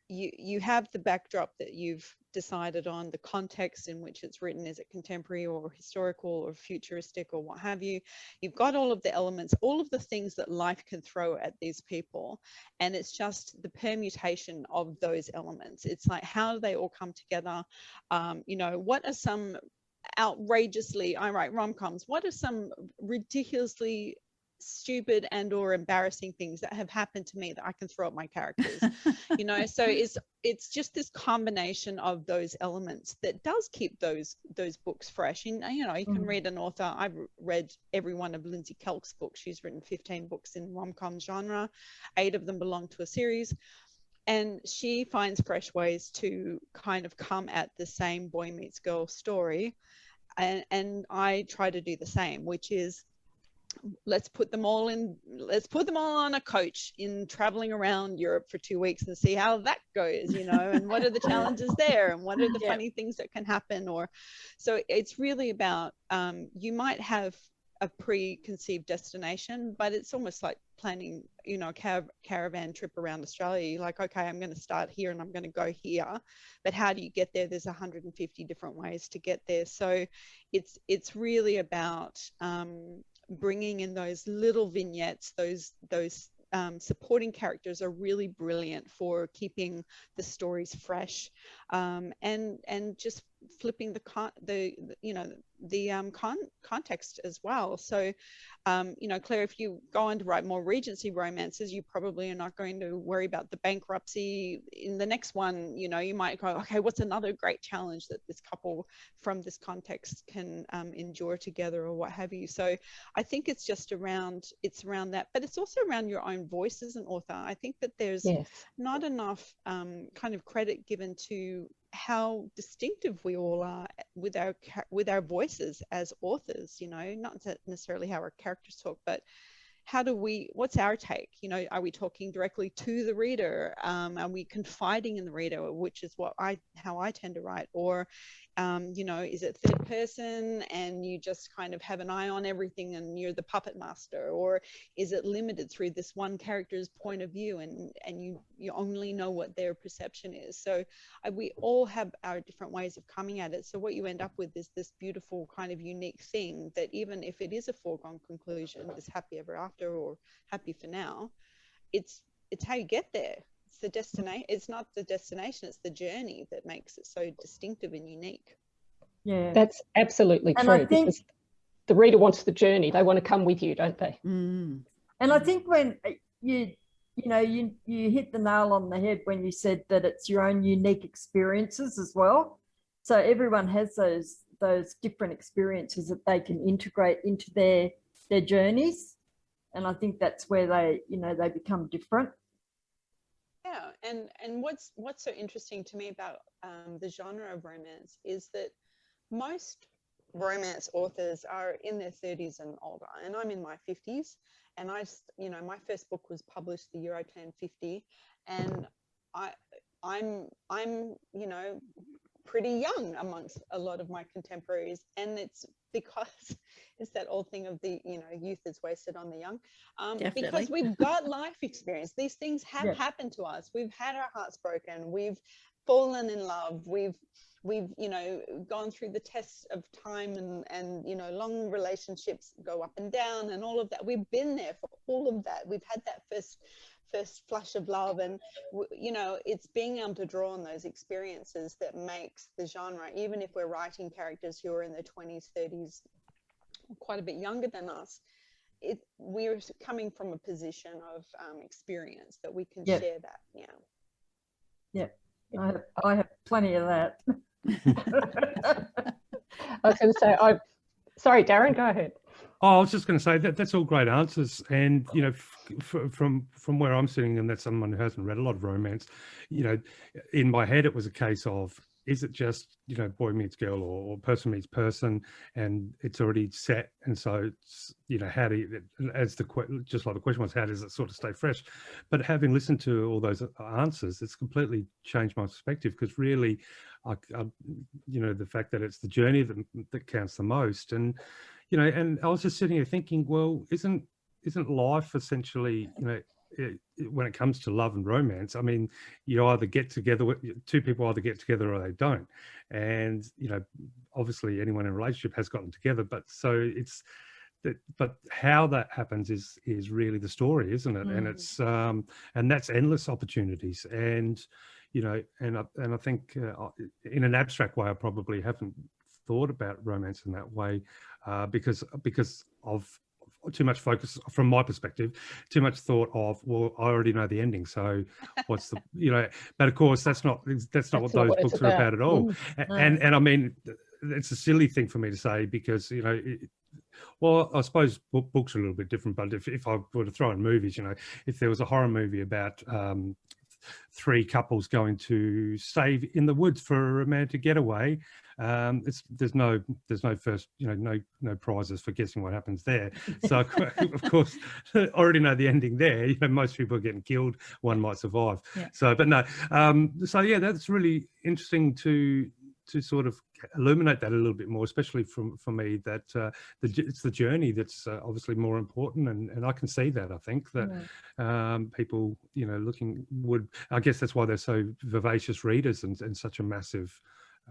you have the backdrop that you've decided on, the context in which it's written. Is it contemporary or historical or futuristic or what have you? You've got all of the elements, all of the things that life can throw at these people, and it's just the permutation of those elements. It's like, how do they all come together? What are some outrageously, I write rom-coms, what are some ridiculously stupid and or embarrassing things that have happened to me that I can throw at my characters? So it's just this combination of those elements that does keep those books fresh. And you can read an author. I've read every one of Lindsay Kelk's books. She's written 15 books in rom-com genre. 8 of them belong to a series, and she finds fresh ways to kind of come at the same boy meets girl story, and I try to do the same, which is, let's put them all on a coach in traveling around Europe for 2 weeks and see how that goes, and what are the challenges there, and what are the funny things that can happen. So it's really about, you might have a preconceived destination, but it's almost like planning, you know, a caravan trip around Australia. You're like, okay, I'm going to start here and I'm going to go here, but how do you get there? There's 150 different ways to get there. So it's really about bringing in those little vignettes, those supporting characters are really brilliant for keeping the stories fresh, and just flipping the context as well. So, you know, Claire, if you go on to write more Regency romances, you probably are not going to worry about the bankruptcy in the next one. You know, you might go, okay, what's another great challenge that this couple from this context can endure together, or what have you. So I think it's just around that, but it's also around your own voice as an author. I think that there's not enough kind of credit given to how distinctive we all are with our voices as authors, you know, not necessarily how our characters talk, but what's our take? You know, are we talking directly to the reader? Are we confiding in the reader, which is how I tend to write? Or, you know, is it third person and you just kind of have an eye on everything and you're the puppet master? Or is it limited through this one character's point of view and you only know what their perception is? So we all have our different ways of coming at it. So what you end up with is this beautiful kind of unique thing that even if it is a foregone conclusion, this happy ever after or happy for now, it's how you get there. It's the destination. It's not the destination, it's the journey that makes it so distinctive and unique. Yeah, that's absolutely and true. I think because the reader wants the journey. They want to come with you, don't they? Mm. And I think when you hit the nail on the head when you said that it's your own unique experiences as well. So everyone has those different experiences that they can integrate into their journeys. And I think that's where they become different. Yeah, and what's so interesting to me about the genre of romance is that most romance authors are in their 30s and older, and I'm in my 50s, and my first book was published the year I turned 50, and I'm you know, pretty young amongst a lot of my contemporaries, and it's because it's that old thing of the, you know, youth is wasted on the young, because we've got life experience. These things have happened to us. We've had our hearts broken, we've fallen in love, we've you know, gone through the tests of time, and you know, long relationships go up and down and all of that. We've been there for all of that. We've had that first flush of love, and you know, it's being able to draw on those experiences that makes the genre, even if we're writing characters who are in their 20s, 30s, quite a bit younger than us, we're coming from a position of experience that we can share that. I have plenty of that. I was going to say, sorry, Darren, go ahead. Oh, I was just going to say that's all great answers, and you know, from where I'm sitting, and that's someone who hasn't read a lot of romance, you know, in my head it was a case of, is it just, you know, boy meets girl or person meets person, and it's already set, and so it's, you know, how do you, just like the question was, how does it sort of stay fresh? But having listened to all those answers, it's completely changed my perspective, because really, you know, the fact that it's the journey that counts the most, and you know, and I was just sitting here thinking, well, isn't life essentially, you know, when it comes to love and romance, I mean, you either get together, two people either get together or they don't, and you know, obviously anyone in a relationship has gotten together, but so it's that, but how that happens is really the story, isn't it? And it's and that's endless opportunities, and you know, and I think in an abstract way, I probably haven't thought about romance in that way, because of too much focus from my perspective, too much thought of, well, I already know the ending, so what's the, you know, but of course that's not what those books are about at all. And I mean, it's a silly thing for me to say, because, you know, well, I suppose books are a little bit different, but if I were to throw in movies, you know, if there was a horror movie about three couples going to stay in the woods for a romantic getaway, there's no first, you know, no prizes for guessing what happens there. So of course, I already know the ending there. You know, most people are getting killed, one might survive. So, but no, so yeah, that's really interesting to to sort of illuminate that a little bit more, especially for me, that it's the journey that's obviously more important, and I can see that. I think that people, you know, I guess that's why they're so voracious readers and such a massive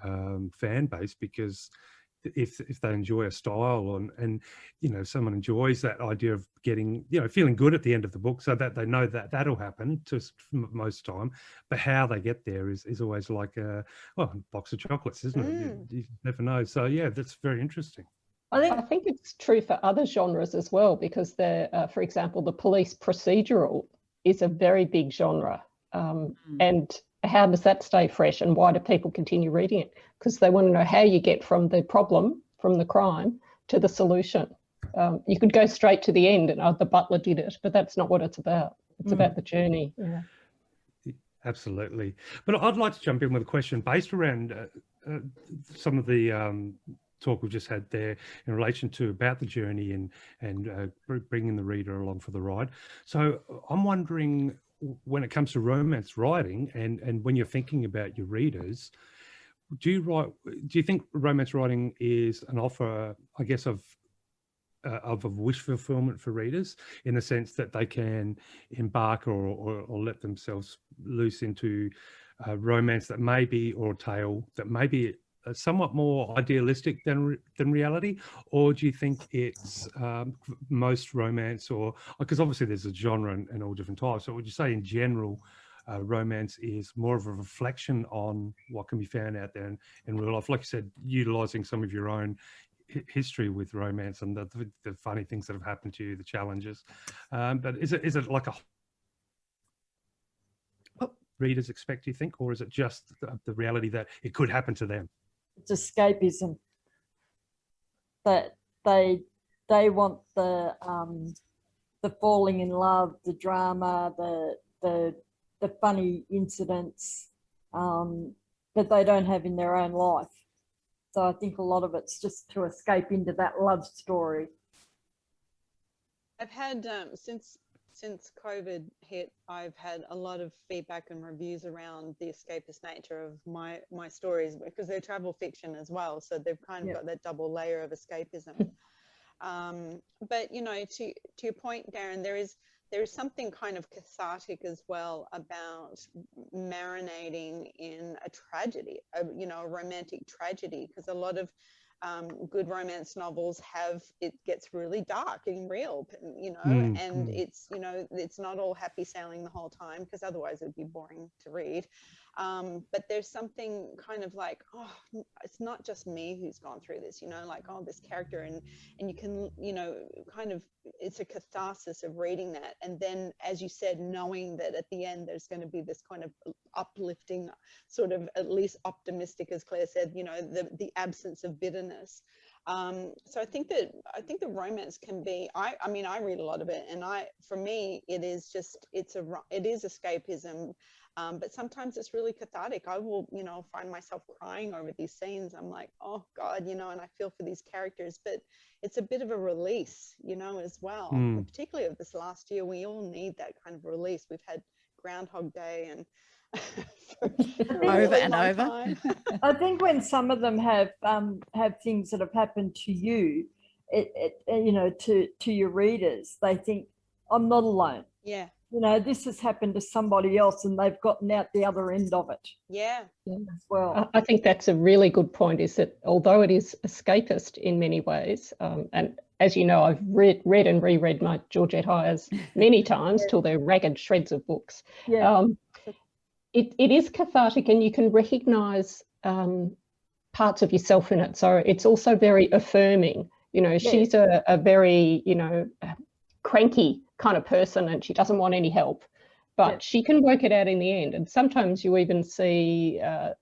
fan base, because if they enjoy a style and you know, someone enjoys that idea of getting, you know, feeling good at the end of the book, so that they know that that'll happen to most time, but how they get there is always like a box of chocolates, isn't it? You never know. So yeah, that's very interesting. I think it's true for other genres as well, because for example, the police procedural is a very big genre, and how does that stay fresh, and why do people continue reading it? Because they want to know how you get from the problem, from the crime, to the solution. You could go straight to the end and the butler did it, but that's not what it's about. It's about the journey. Yeah. Absolutely. But I'd like to jump in with a question based around some of the talk we've just had there in relation to about the journey and bringing the reader along for the ride. So I'm wondering, when it comes to romance writing and when you're thinking about your readers, do you think romance writing is an offer, I guess, of a wish fulfillment for readers, in the sense that they can embark or let themselves loose into romance that may be, or a tale that may be somewhat more idealistic than reality? Or do you think it's most romance, or because obviously there's a genre and all different types, so would you say in general romance is more of a reflection on what can be found out there in real life, like you said, utilizing some of your own history with romance and the funny things that have happened to you, the challenges, but is it like what readers expect, do you think, or is it just the reality that it could happen to them? It's escapism, that they want the falling in love, the drama, the funny incidents that they don't have in their own life. So I think a lot of it's just to escape into that love story. I've had since COVID hit, I've had a lot of feedback and reviews around the escapist nature of my stories, because they're travel fiction as well, so they've kind of got that double layer of escapism. But you know, to your point, Darren, there is something kind of cathartic as well about marinating in a tragedy, you know, a romantic tragedy, because a lot of good romance novels it gets really dark and real, you know, and it's, you know, it's not all happy sailing the whole time, because otherwise it would be boring to read. But there's something kind of like, oh, it's not just me who's gone through this, you know, like, oh, this character, and you can, you know, kind of, it's a catharsis of reading that. And then, as you said, knowing that at the end there's going to be this kind of uplifting, sort of at least optimistic, as Claire said, you know, the absence of bitterness. So I think the romance can be, I mean, I read a lot of it, and for me, it is escapism. But sometimes it's really cathartic. I will, you know, find myself crying over these scenes. I'm like, oh God, you know, and I feel for these characters, but it's a bit of a release, you know, as well. Particularly of this last year, we all need that kind of release. We've had Groundhog Day and over and over. I think when some of them have things that have happened to you, you know, to your readers, they think, I'm not alone. Yeah. You know, this has happened to somebody else and they've gotten out the other end of it. Yeah. As well. I think that's a really good point, is that although it is escapist in many ways, and as you know, I've read and reread my Georgette Hires many times till they're ragged shreds of books. Yeah. It is cathartic, and you can recognise parts of yourself in it. So it's also very affirming. You know, she's a very, you know, cranky kind of person, and she doesn't want any help, but she can work it out in the end. And sometimes you even see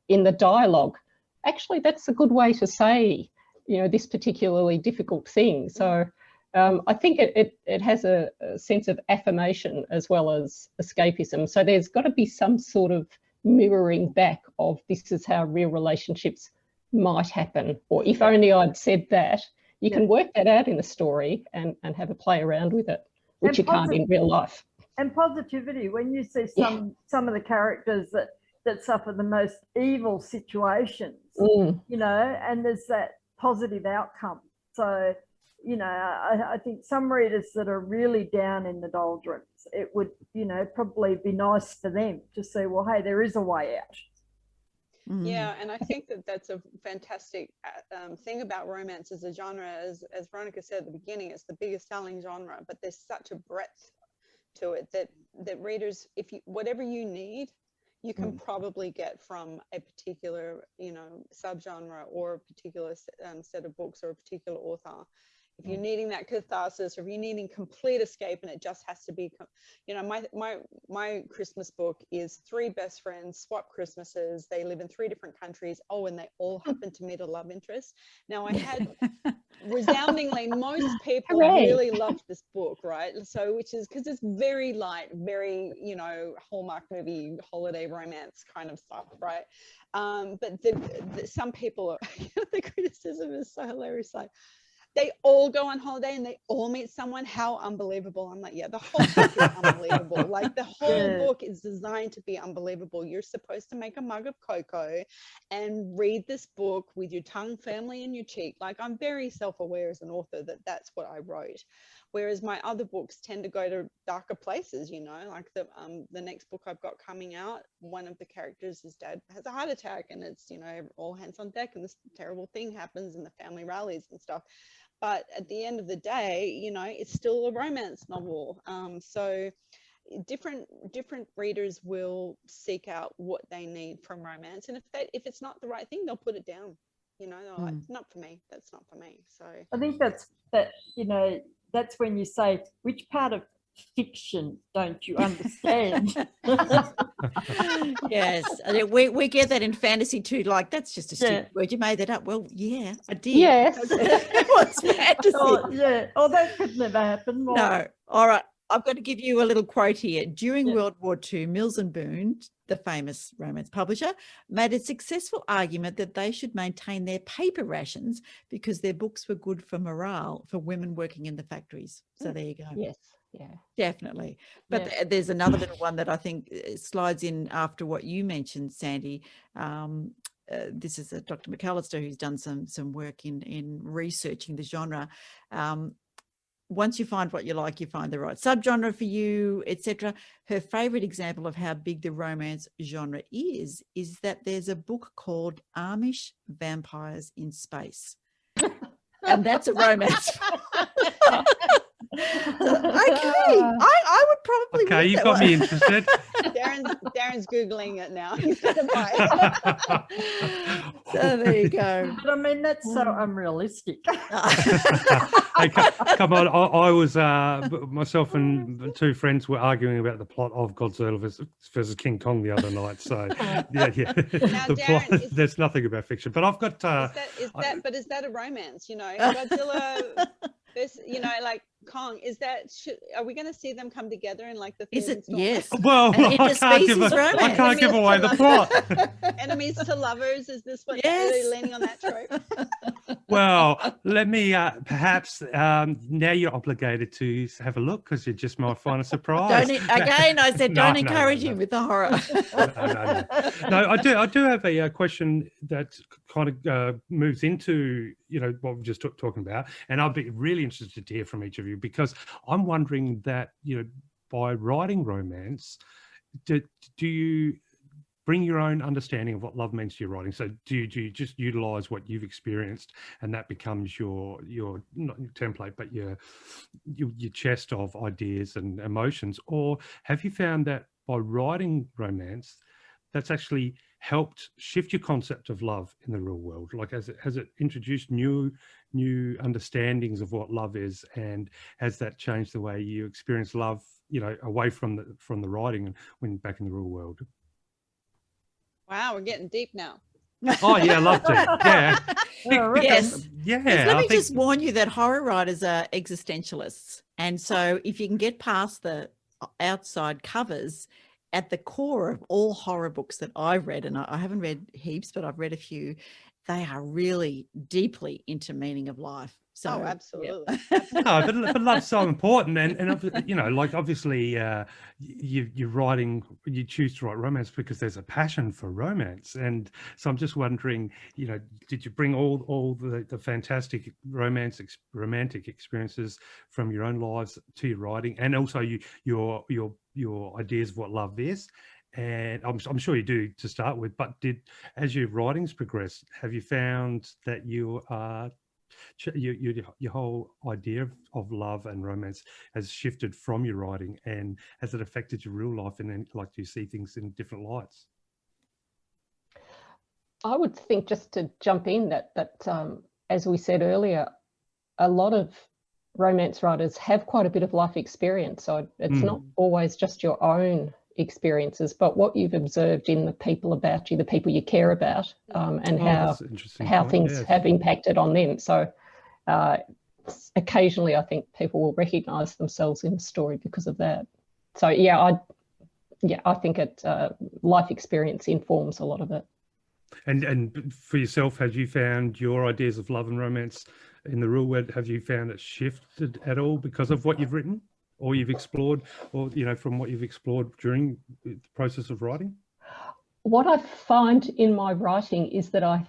in the dialogue, actually, that's a good way to say, you know, this particularly difficult thing. So I think it has a sense of affirmation as well as escapism. So there's got to be some sort of mirroring back of, this is how real relationships might happen, or if only I'd said that. You can work that out in a story and have a play around with it, which you can't in real life. And positivity, when you see some of the characters that suffer the most evil situations, you know, and there's that positive outcome. So, you know, I think some readers that are really down in the doldrums, it would, you know, probably be nice for them to see, well, hey, there is a way out. Yeah, and I think that that's a fantastic thing about romance as a genre. As Veronica said at the beginning, it's the biggest selling genre, but there's such a breadth to it that readers, if you, whatever you need, you can probably get from a particular, you know, subgenre or a particular set of books or a particular author. If you're needing that catharsis, or if you're needing complete escape, and it just has to be, you know, my Christmas book is 3 best friends swap Christmases. They live in 3 different countries. Oh, and they all happen to meet a love interest. Now, I had resoundingly, most people really loved this book, right? So, which is because it's very light, very, you know, Hallmark movie, holiday romance kind of stuff, right? But some people, the criticism is so hilarious, like, they all go on holiday and they all meet someone. How unbelievable. I'm like, yeah, the whole book is unbelievable. Like, the whole book is designed to be unbelievable. You're supposed to make a mug of cocoa and read this book with your tongue firmly in your cheek. Like, I'm very self-aware as an author that that's what I wrote. Whereas my other books tend to go to darker places, you know, like the next book I've got coming out, one of the characters, his dad has a heart attack, and it's, you know, all hands on deck, and this terrible thing happens and the family rallies and stuff. But at the end of the day, you know, it's still a romance novel. So different readers will seek out what they need from romance. And if it's not the right thing, they'll put it down. You know, they're like, not for me. That's not for me. So I think that, you know, that's when you say, which part of fiction don't you understand? Yes, we get that in fantasy too. Like, that's just a stupid word. You made that up. Well, yeah, I did. Yes. What's fantasy? Oh, that could never happen. Well, No. All right. I've got to give you a little quote here. During World War II, Mills and Boon, the famous romance publisher, made a successful argument that they should maintain their paper rations because their books were good for morale for women working in the factories. So there you go. Yes. Yeah, definitely. But there's another little one that I think slides in after what you mentioned, Sandy. This is Dr. McAllister, who's done some work in researching the genre. Once you find what you like, you find the right subgenre for you, etc. Her favorite example of how big the romance genre is that there's a book called Amish Vampires in Space. And that's a romance. Okay, I would probably. Okay, you've got me interested. Darren's Googling it now. So there you go. But I mean, that's so unrealistic. Hey, come on, I was myself and 2 friends were arguing about the plot of Godzilla versus King Kong the other night. So yeah. Now, The Darren, plot, there's nothing about fiction, but I've got. But is that a romance? You know, Godzilla. This, you know, like Kong, are we going to see them come together in like the third installment? Yes. Well, I can't give away the plot. Enemies to lovers, is this what they're leaning on that trope? Well, let me perhaps now you're obligated to have a look because you just might find a surprise. I said don't encourage him with the horror. No, I do have a question that kind of moves into, you know, what we're just talking about, and I'd be really interested to hear from each of you, because I'm wondering that, you know, by writing romance, do you bring your own understanding of what love means to your writing? So do you just utilize what you've experienced and that becomes your not your template, but your chest of ideas and emotions? Or have you found that by writing romance, that's actually helped shift your concept of love in the real world? Like, has it introduced new understandings of what love is, and has that changed the way you experience love, you know, away from the writing and when back in the real world? Wow, we're getting deep now. Oh yeah, I love to. Yeah. Yes. Yeah. Let me just warn you that horror writers are existentialists, and so if you can get past the outside covers, at the core of all horror books that I've read, and I haven't read heaps, but I've read a few, they are really deeply into meaning of life. So, Oh, yeah. absolutely. No, but love's so important, and you know, like obviously, you're writing, you choose to write romance because there's a passion for romance, and so I'm just wondering, you know, did you bring all the fantastic romantic experiences from your own lives to your writing, and also your ideas of what love is? And I'm sure you do to start with, but as your writings progress, have you found that you are your whole idea of love and romance has shifted from your writing, and has it affected your real life, and then like do you see things in different lights? I would think, just to jump in, that as we said earlier, a lot of romance writers have quite a bit of life experience, so it's not always just your own experiences, but what you've observed in the people about you, the people you care about, and how things have impacted on them. So occasionally I think people will recognise themselves in a story because of that. So I think life experience informs a lot of it. And for yourself, have you found your ideas of love and romance in the real world, have you found it shifted at all because of what you've written, or you've explored, or, you know, from what you've explored during the process of writing? What I find in my writing is that I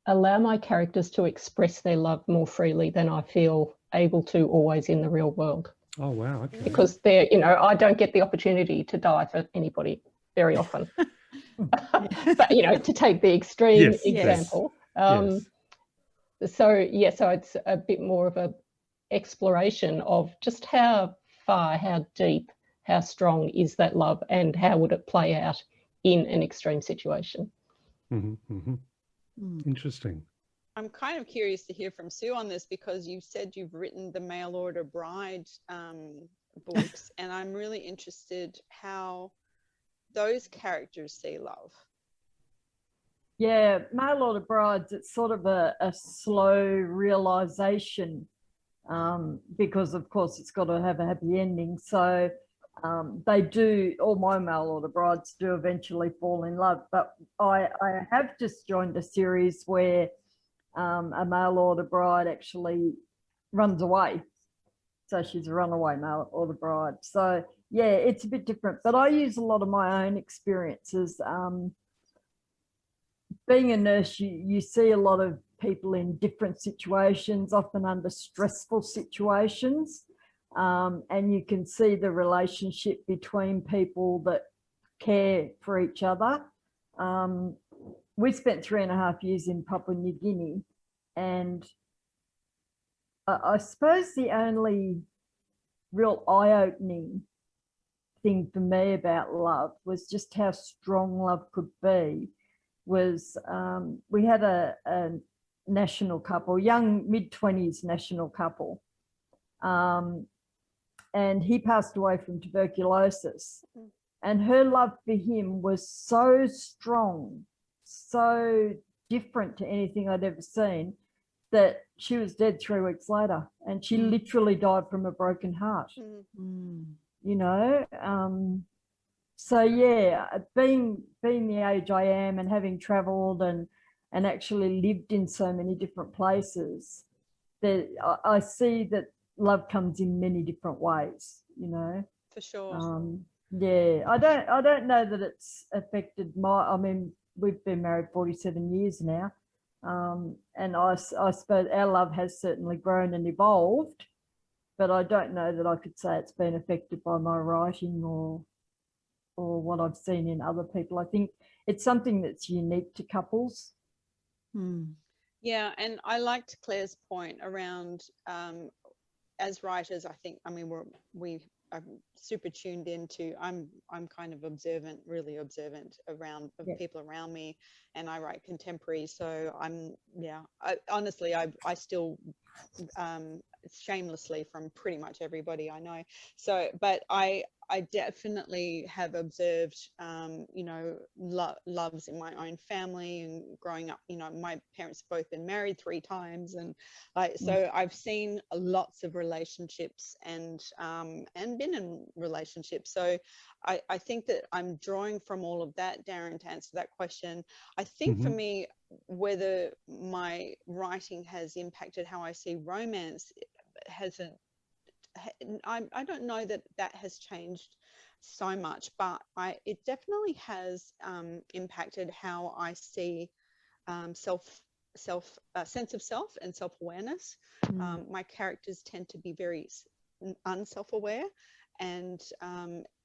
allow my characters to express their love more freely than I feel able to always in the real world. Oh, wow. Okay. Because I don't get the opportunity to die for anybody very often. But, to take the extreme example. So it's a bit more of a exploration of just how far, how deep, how strong is that love, and how would it play out in an extreme situation. Interesting. I'm kind of curious to hear from Sue on this, because you said you've written the Mail Order Bride books, and I'm really interested how those characters see love. Yeah, Mail Order Brides, it's sort of a slow realization, because of course it's got to have a happy ending. So they do, all my Mail Order Brides do eventually fall in love. But I have just joined a series where a Mail Order Bride actually runs away. So she's a runaway Mail Order Bride. So yeah, it's a bit different, but I use a lot of my own experiences. Being a nurse, you see a lot of people in different situations, often under stressful situations, and you can see the relationship between people that care for each other. We spent 3.5 years in Papua New Guinea, and I suppose the only real eye-opening thing for me about love was just how strong love could be. Was we had a national couple, young mid-20s national couple, and he passed away from tuberculosis, and her love for him was so strong, so different to anything I'd ever seen, that she was dead 3 weeks later, and she literally died from a broken heart. So yeah, being the age I am, and having traveled and actually lived in so many different places, that I see that love comes in many different ways, For sure. Yeah, I don't know that it's affected I mean, we've been married 47 years now, and I suppose our love has certainly grown and evolved, but I don't know that I could say it's been affected by my writing or what I've seen in other people. I think it's something that's unique to couples. Yeah, and I liked Claire's point around, as writers, I think, I mean, I'm super tuned into, I'm kind of observant, really observant of people around me, and I write contemporary. So honestly, I still shamelessly from pretty much everybody I know. So, but I I definitely have observed, you know, loves in my own family and growing up. You know, my parents have both been married 3 times, and so I've seen lots of relationships and been in relationships. So I think that I'm drawing from all of that, Darren, to answer that question. I think for me, whether my writing has impacted how I see romance hasn't. I don't know that that has changed so much, but it definitely has impacted how I see sense of self and self-awareness. My characters tend to be very unself-aware, and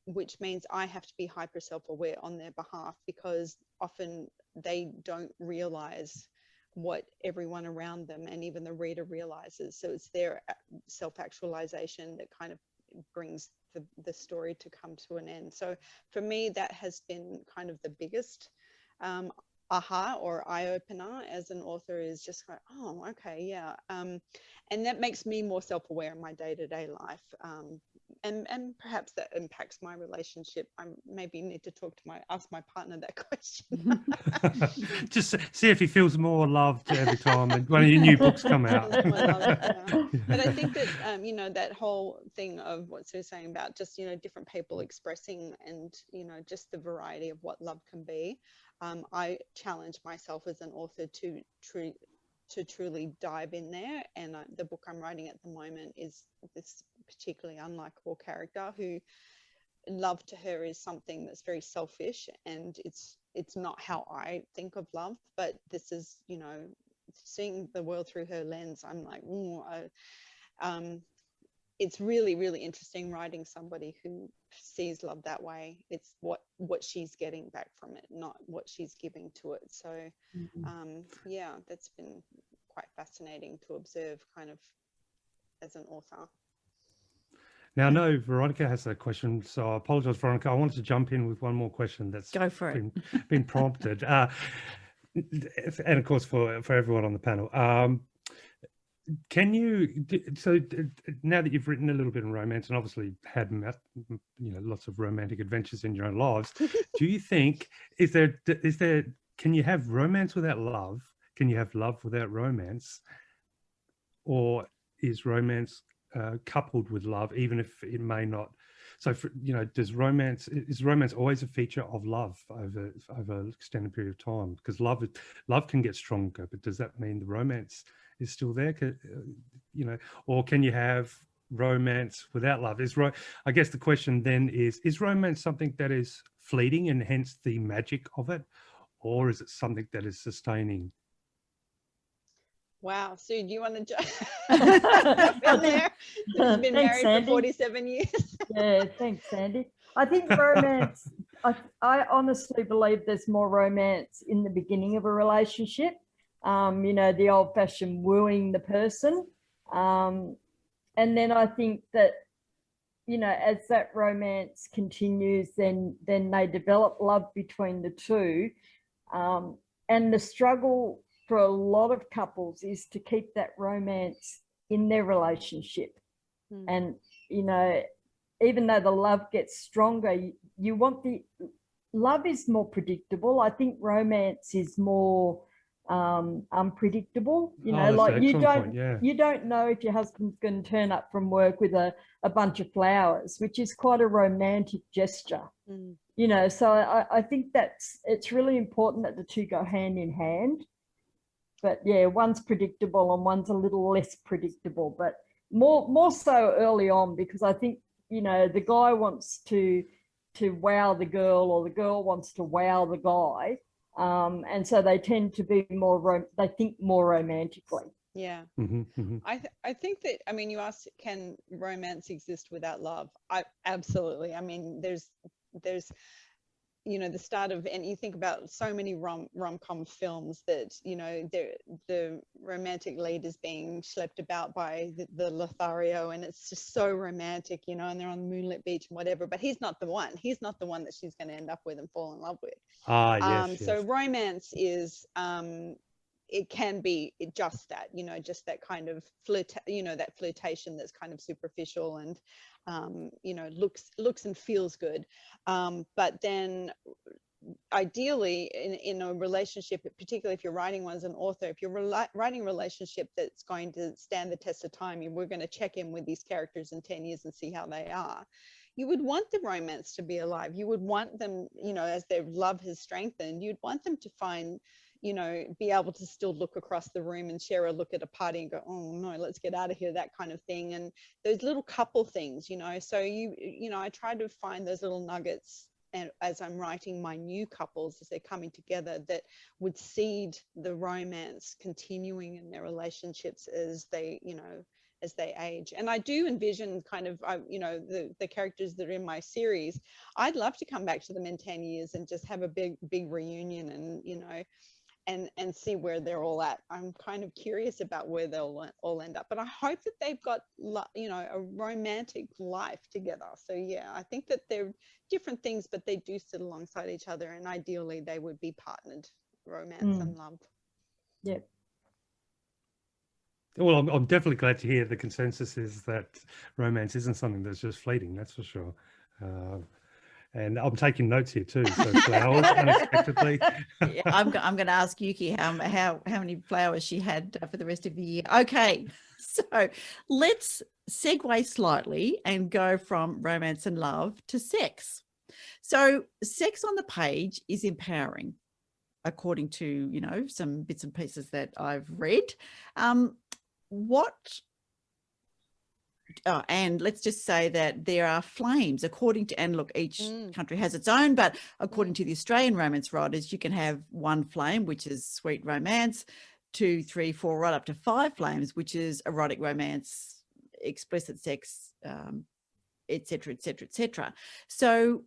which means I have to be hyper self-aware on their behalf, because often they don't realize what everyone around them and even the reader realizes. So it's their self-actualization that kind of brings the story to come to an end. So for me, that has been kind of the biggest aha or eye-opener as an author, is just like, oh, okay, yeah. And that makes me more self-aware in my day-to-day life. And perhaps that impacts my relationship. I maybe need to ask my partner that question. Just see if he feels more loved every time one of your new books come out. But I think that, you know, that whole thing of what Sue's saying about just, you know, different people expressing and, you know, just the variety of what love can be. I challenge myself as an author to truly dive in there, and the book I'm writing at the moment is this particularly unlikable character who love to her is something that's very selfish, and it's not how I think of love, but this is, you know, seeing the world through her lens. I'm like, it's really, really interesting writing somebody who sees love that way. It's what she's getting back from it, not what she's giving to it. So yeah, that's been quite fascinating to observe kind of as an author. Now, I know Veronica has a question, so I apologize, Veronica. I wanted to jump in with one more question that's Go for it. been prompted. And of course, for everyone on the panel. Can you, so now that you've written a little bit in romance and obviously had, you know, lots of romantic adventures in your own lives, do you think, is there, can you have romance without love? Can you have love without romance? Or is romance coupled with love, even if it may not? So, you know, is romance always a feature of love over an extended period of time? Because love can get stronger, but does that mean the romance is still there? You know, or can you have romance without love? I guess the question then is romance something that is fleeting and hence the magic of it, or is it something that is sustaining? Wow, Sue, do you want to jump in there? You've been Thanks, married Sandy. for 47 years. Yeah, thanks, Sandy. I think romance, I honestly believe there's more romance in the beginning of a relationship. You know, the old-fashioned wooing the person. And then I think that, you know, as that romance continues, then they develop love between the two. And the struggle for a lot of couples is to keep that romance in their relationship. And, you know, even though the love gets stronger, you want love is more predictable. I think romance is more unpredictable. You know, like you don't know if your husband's going to turn up from work with a bunch of flowers, which is quite a romantic gesture. You know, so I think it's really important that the two go hand in hand. But yeah, one's predictable and one's a little less predictable, but more so early on, because I think, you know, the guy wants to wow the girl, or the girl wants to wow the guy. And so they tend to be they think more romantically. Yeah. I think that, I mean, you asked, can romance exist without love? Absolutely. I mean, there's, you know, the start of, and you think about so many rom-com films that, you know, the romantic lead is being schlepped about by the Lothario, and it's just so romantic, you know, and they're on the moonlit beach and whatever, but he's not the one that she's going to end up with and fall in love with. Yes. So romance is it can be just that, you know, just that kind of that flirtation that's kind of superficial and you know, looks and feels good, but then ideally in a relationship, particularly if you're writing one as an author, if you're writing a relationship that's going to stand the test of time, and we're going to check in with these characters in 10 years and see how they are, you would want the romance to be alive. You would want them, you know, as their love has strengthened, you'd want them to find, you know, be able to still look across the room and share a look at a party and go, oh no, let's get out of here, that kind of thing. And those little couple things, you know, so you know, I try to find those little nuggets, and as I'm writing my new couples, as they're coming together, that would seed the romance continuing in their relationships as they, you know, as they age. And I do envision kind of, you know, the characters that are in my series, I'd love to come back to them in 10 years and just have a big reunion, and, you know, and see where they're all at. I'm kind of curious about where they'll all end up, but I hope that they've got, you know, a romantic life together. So yeah, I think that they're different things, but they do sit alongside each other, and ideally they would be partnered romance and love. Yeah. Well, I'm definitely glad to hear the consensus is that romance isn't something that's just fleeting, that's for sure. And I'm taking notes here too. So flowers unexpectedly. Yeah, I'm going to ask Yuki how many flowers she had for the rest of the year. Okay, so let's segue slightly and go from romance and love to sex. So sex on the page is empowering, according to, you know, some bits and pieces that I've read. And let's just say that there are flames according to, and look, each country has its own, but according to the Australian romance writers, you can have 1 flame, which is sweet romance, 2, 3, 4, right up to 5 flames, which is erotic romance, explicit sex, et cetera, et cetera, et cetera. So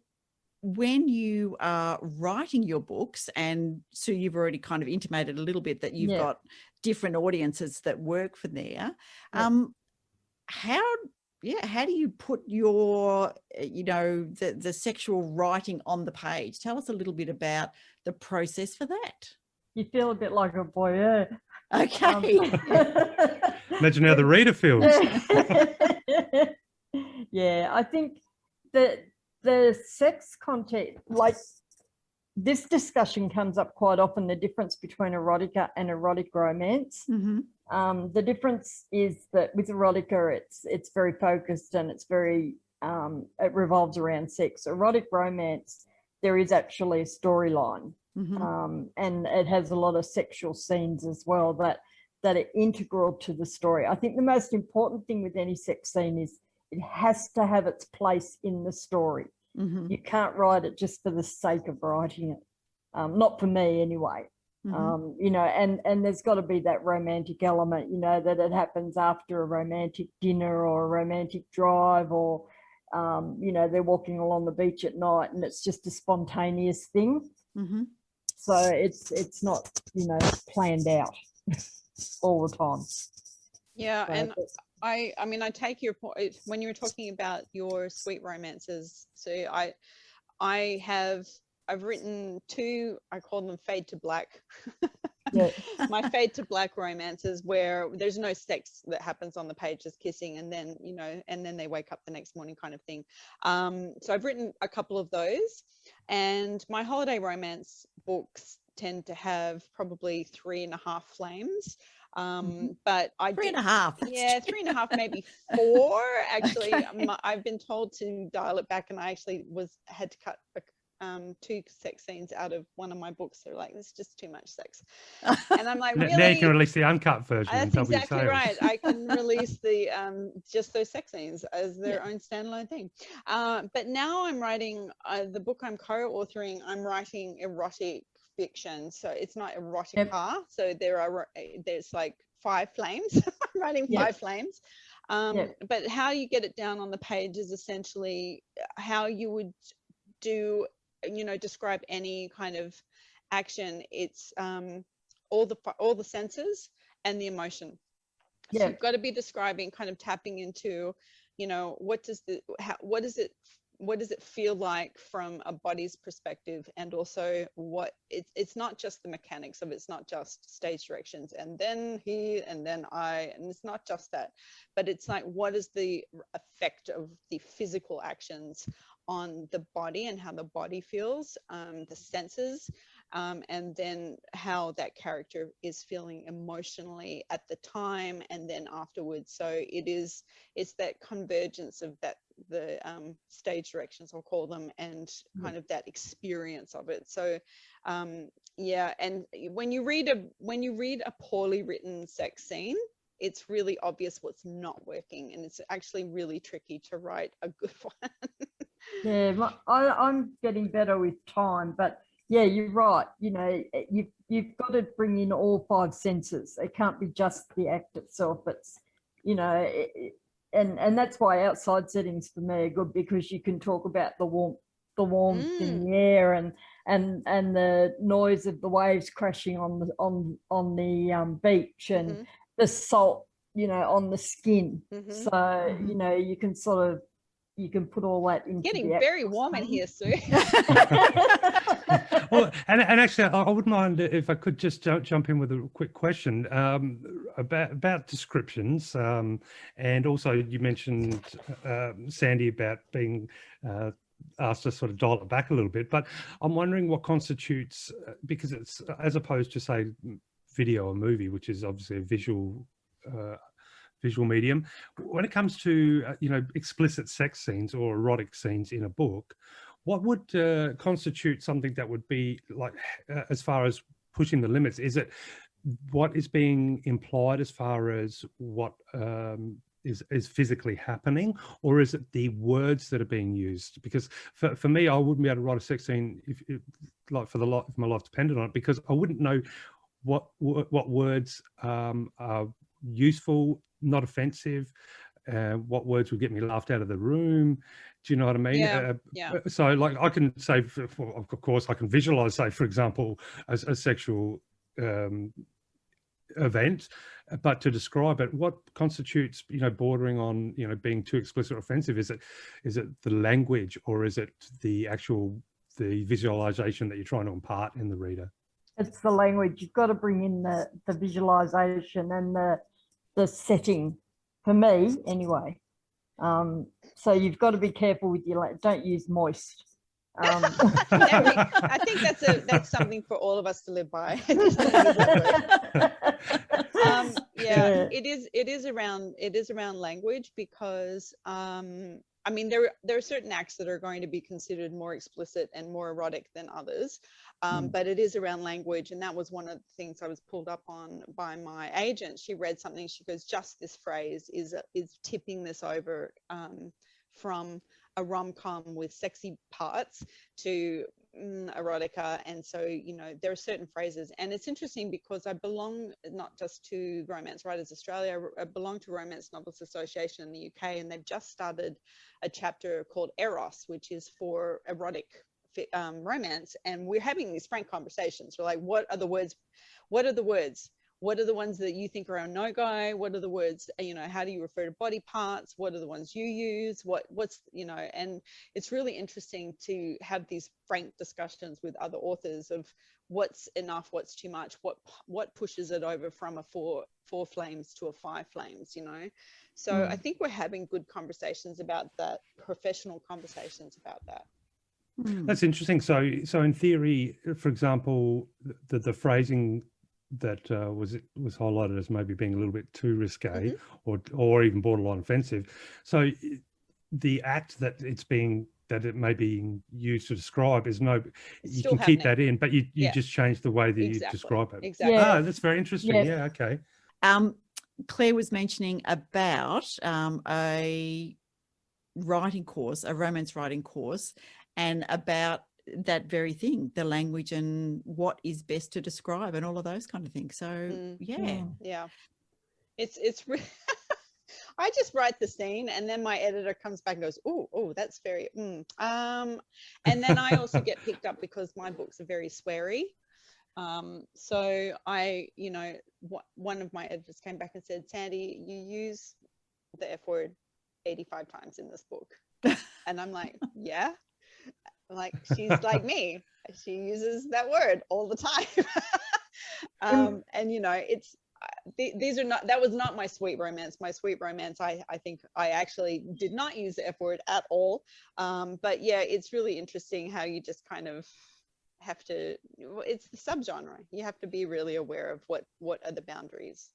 when you are writing your books, and so you've already kind of intimated a little bit that you've got different audiences that work for there. How do you put your, you know, the sexual writing on the page? Tell us a little bit about the process for that. You feel a bit like a voyeur. Okay. Imagine how the reader feels. Yeah, I think that the sex content, like this discussion comes up quite often, the difference between erotica and erotic romance. The difference is that with erotica, it's very focused and it's very, it revolves around sex. Erotic romance, there is actually a storyline, and it has a lot of sexual scenes as well that are integral to the story. I think the most important thing with any sex scene is it has to have its place in the story. You can't write it just for the sake of writing it. Not for me anyway. You know, and there's got to be that romantic element, you know, that it happens after a romantic dinner or a romantic drive, or, you know, they're walking along the beach at night and it's just a spontaneous thing. So it's not, you know, planned out all the time. Yeah, so, and I mean, I take your point when you were talking about your sweet romances. So I've written 2, I call them fade to black. My fade to black romances, where there's no sex that happens on the page, just kissing, and then, you know, and then they wake up the next morning kind of thing. So I've written a couple of those, and my holiday romance books tend to have probably 3.5 flames. But I 3.5. Yeah, 3.5, maybe 4. Actually, Okay. I've been told to dial it back, and I actually had to cut 2 sex scenes out of one of my books. They're like, it's just too much sex, and I'm like, really? Now you can release the uncut version. That's and double your exactly sales. right. I can release the just those sex scenes as their own standalone thing. But now I'm writing the book I'm co-authoring. I'm writing erotic fiction, so it's not erotica. So there's like 5 flames. I'm writing 5 flames. But how you get it down on the page is essentially how you would do, you know, describe any kind of action. It's all the senses and the emotion. So you've got to be describing, kind of tapping into, you know, what does it what does it feel like from a body's perspective, and also what it's not just the mechanics of it. It's not just stage directions and then he and then I, and it's not just that, but it's like, what is the effect of the physical actions on the body and how the body feels, the senses, and then how that character is feeling emotionally at the time and then afterwards. So it's that convergence of that, the stage directions, I'll call them, and kind of that experience of it. So yeah, and when you read a poorly written sex scene, it's really obvious what's not working, and it's actually really tricky to write a good one. Yeah, I'm getting better with time, but yeah, you're right. You know, you've got to bring in all 5 senses. It can't be just the act itself. It's, you know, and that's why outside settings for me are good, because you can talk about the warmth in the air and the noise of the waves crashing on the beach, and the salt, you know, on the skin. So you know, you can sort of, you can put all that into Getting very warm in here, Sue. Well, and actually, I wouldn't mind if I could just jump in with a quick question about descriptions, and also you mentioned, Sandy, about being asked to sort of dial it back a little bit. But I'm wondering what constitutes, because it's, as opposed to say video or movie, which is obviously a visual medium, when it comes to you know, explicit sex scenes or erotic scenes in a book, what would constitute something that would be like, as far as pushing the limits? Is it what is being implied as far as what is physically happening, or is it the words that are being used? Because for me, I wouldn't be able to write a sex scene if like for if my life depended on it, because I wouldn't know what words are useful, not offensive, what words would get me laughed out of the room. Do you know what I mean? Yeah. So like, I can say, of course, I can visualize, say, for example, a sexual event, but to describe it, what constitutes, you know, bordering on, you know, being too explicit or offensive? Is it the language, or is it the visualization that you're trying to impart in the reader? It's the language. You've got to bring in the visualization and the setting, for me anyway. So you've got to be careful with your, don't use moist. I think that's something for all of us to live by. Yeah, it is around language, because I mean, there are certain acts that are going to be considered more explicit and more erotic than others, but it is around language. And that was one of the things I was pulled up on by my agent. She read something, she goes, just this phrase is tipping this over from a rom-com with sexy parts to erotica. And so, you know, there are certain phrases, and it's interesting because I belong not just to Romance Writers Australia, I belong to Romance Novelists Association in the UK, and they've just started a chapter called Eros, which is for erotic romance. And we're having these frank conversations. We're like, what are the words? What are the words? What are the ones that you think are a no-go? What are the words, you know, how do you refer to body parts? What are the ones you use? What's, you know, and it's really interesting to have these frank discussions with other authors of what's enough, what's too much, what pushes it over from a four flames to a 5 flames, you know? So I think we're having good conversations about that, professional conversations about that. That's interesting. So in theory, for example, the phrasing that was highlighted as maybe being a little bit too risque, or even borderline offensive. So the act that it may be used to describe is you can keep that in, but you just change the way that you describe it. Exactly. Ah, that's very interesting. Yeah. Okay. Claire was mentioning about a writing course, a romance writing course, and about that very thing, the language and what is best to describe and all of those kind of things. So yeah, it's I just write the scene, and then my editor comes back and goes, oh, that's very and then I also get picked up because my books are very sweary. So I, you know, one of my editors came back and said, Sandy, you use the F word 85 times in this book. And I'm like, yeah. Like, she's like me. She uses that word all the time. And you know, it's these are not, that was not my sweet romance. My sweet romance, I think I actually did not use the F word at all. But yeah, it's really interesting how you just kind of have to, it's the subgenre. You have to be really aware of what are the boundaries.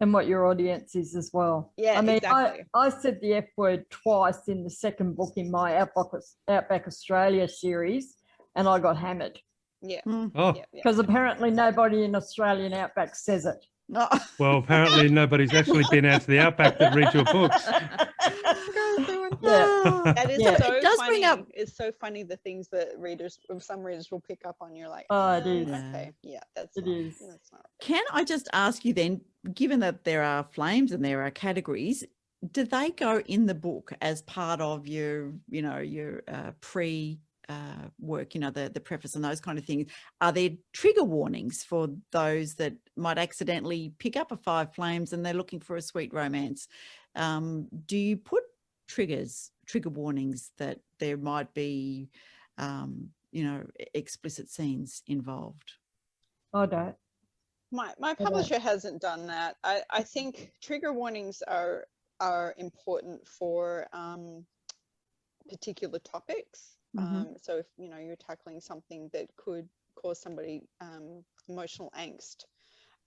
And what your audience is as well. Yeah, I mean, exactly. I said the F word twice in the second book in my Outback Australia series, and I got hammered. Yeah. Oh, Because apparently nobody in Australian Outback says it. well, apparently nobody's actually been out to the Outback that reads your books. Yeah. That is Yeah. so It does funny. bring up- It's so funny the things that some readers will pick up on. You're like, Oh, it is. okay, yeah, that's It not, is. that's not. Can I just ask you then, given that there are flames and there are categories, do they go in the book as part of your, you know, your pre work, you know, the preface and those kind of things? Are there trigger warnings for those that might accidentally pick up a 5 flames and they're looking for a sweet romance? Do you put trigger warnings that there might be, you know, explicit scenes involved? I don't. My publisher hasn't done that. I think trigger warnings are important for particular topics. So if you know you're tackling something that could cause somebody emotional angst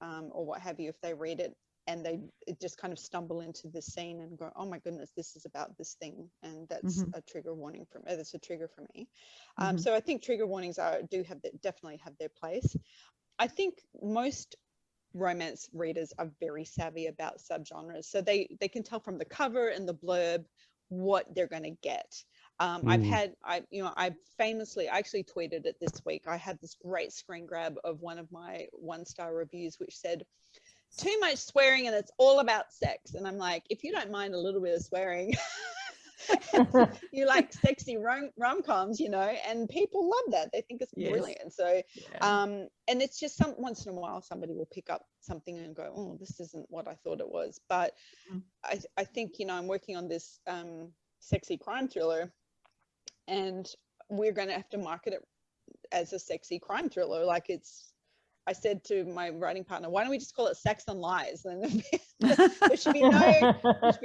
or what have you, if they read it and they just kind of stumble into the scene and go, oh my goodness, this is about this thing, and that's a trigger warning for me. That's a trigger for me. So I think trigger warnings definitely have their place. I think most romance readers are very savvy about subgenres, so they can tell from the cover and the blurb what they're going to get. I famously, I actually tweeted it this week. I had this great screen grab of one of my 1-star reviews, which said, too much swearing and it's all about sex. And I'm like, if you don't mind a little bit of swearing, you like sexy rom-coms, you know, and people love that. They think it's brilliant. So, and it's just once in a while somebody will pick up something and go, oh, this isn't what I thought it was. But I think, you know, I'm working on this sexy crime thriller, and we're going to have to market it as a sexy crime thriller. Like I said to my writing partner, why don't we just call it Sex and Lies? And there should be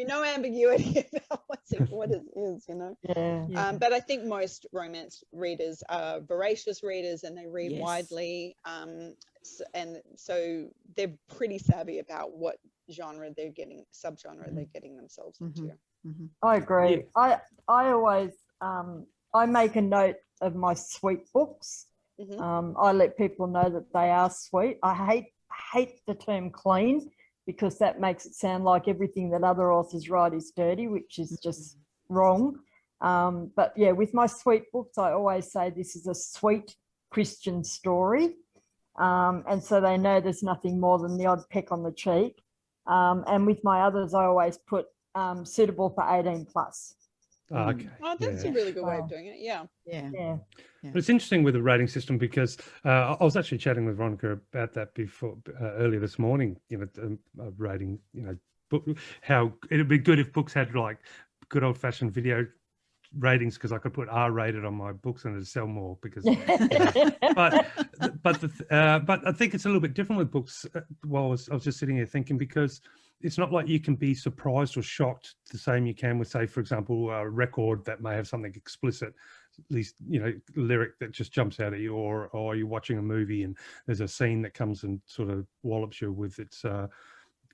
no ambiguity about what it is, you know? Yeah. But I think most romance readers are voracious readers and they read widely. And so they're pretty savvy about what genre they're getting, subgenre they're getting themselves into. I agree. I always, I make a note of my sweet books. I let people know that they are sweet. I hate the term clean, because that makes it sound like everything that other authors write is dirty, which is just wrong. But yeah, with my sweet books, I always say this is a sweet Christian story. And so they know there's nothing more than the odd peck on the cheek. And with my others, I always put suitable for 18 plus. Okay. Oh, that's a really good way of doing it. Yeah. But it's interesting with the rating system, because I was actually chatting with Veronica about that before earlier this morning. You know, rating. You know, book, how it'd be good if books had like good old fashioned video ratings, because I could put R-rated on my books and it'd sell more. Because, you know, but I think it's a little bit different with books. While I was just sitting here thinking, because it's not like you can be surprised or shocked the same you can with, say, for example, a record that may have something explicit, at least, you know, lyric that just jumps out at you, or you're watching a movie and there's a scene that comes and sort of wallops you with its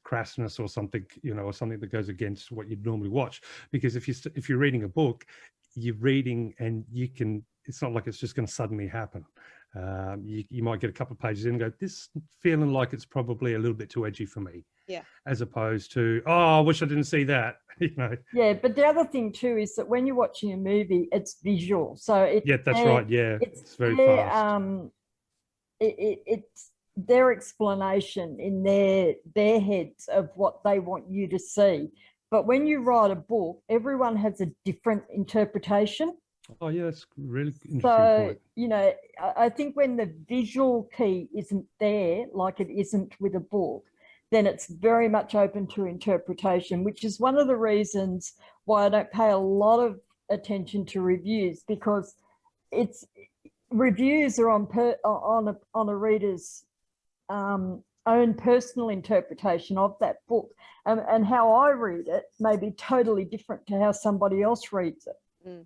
crassness or something, you know, or something that goes against what you'd normally watch. Because if you're reading a book, you're reading and you can, it's not like it's just going to suddenly happen. You might get a couple of pages in and go, this feeling like it's probably a little bit too edgy for me. Yeah. As opposed to, oh, I wish I didn't see that. You know. Yeah, but the other thing too is that when you're watching a movie, it's visual. So it's right. Yeah, it's very fast. It's their explanation in their heads of what they want you to see. But when you write a book, everyone has a different interpretation. Oh yeah, that's really interesting. So point. You know, I think when the visual key isn't there, like it isn't with a book, then it's very much open to interpretation, which is one of the reasons why I don't pay a lot of attention to reviews, because reviews are on a reader's own personal interpretation of that book, and how I read it may be totally different to how somebody else reads it.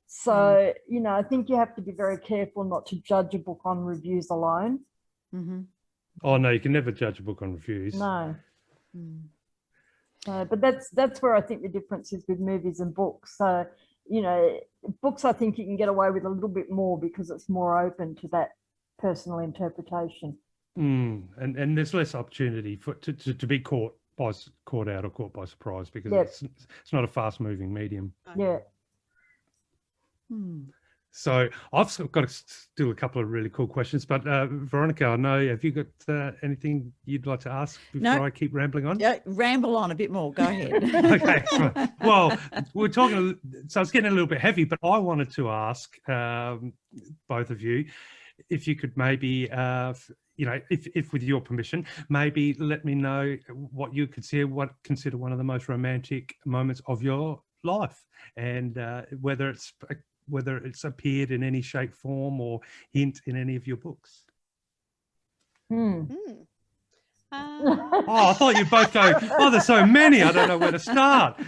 So, you know, I think you have to be very careful not to judge a book on reviews alone. Oh no, you can never judge a book on reviews. No. But that's where I think the difference is with movies and books. So, you know, books, I think you can get away with a little bit more because it's more open to that personal interpretation. And there's less opportunity to be caught out or caught by surprise, because it's not a fast moving medium. Yeah. So I've got still a couple of really cool questions, but Veronica, I know, have you got anything you'd like to ask before I keep rambling on? Yeah, ramble on a bit more. Go ahead. Okay. Well, we're talking, so it's getting a little bit heavy, but I wanted to ask both of you if you could maybe, you know, if with your permission, maybe let me know what you consider one of the most romantic moments of your life, and whether it's appeared in any shape, form, or hint in any of your books. Oh, I thought you'd both go, oh, there's so many, I don't know where to start.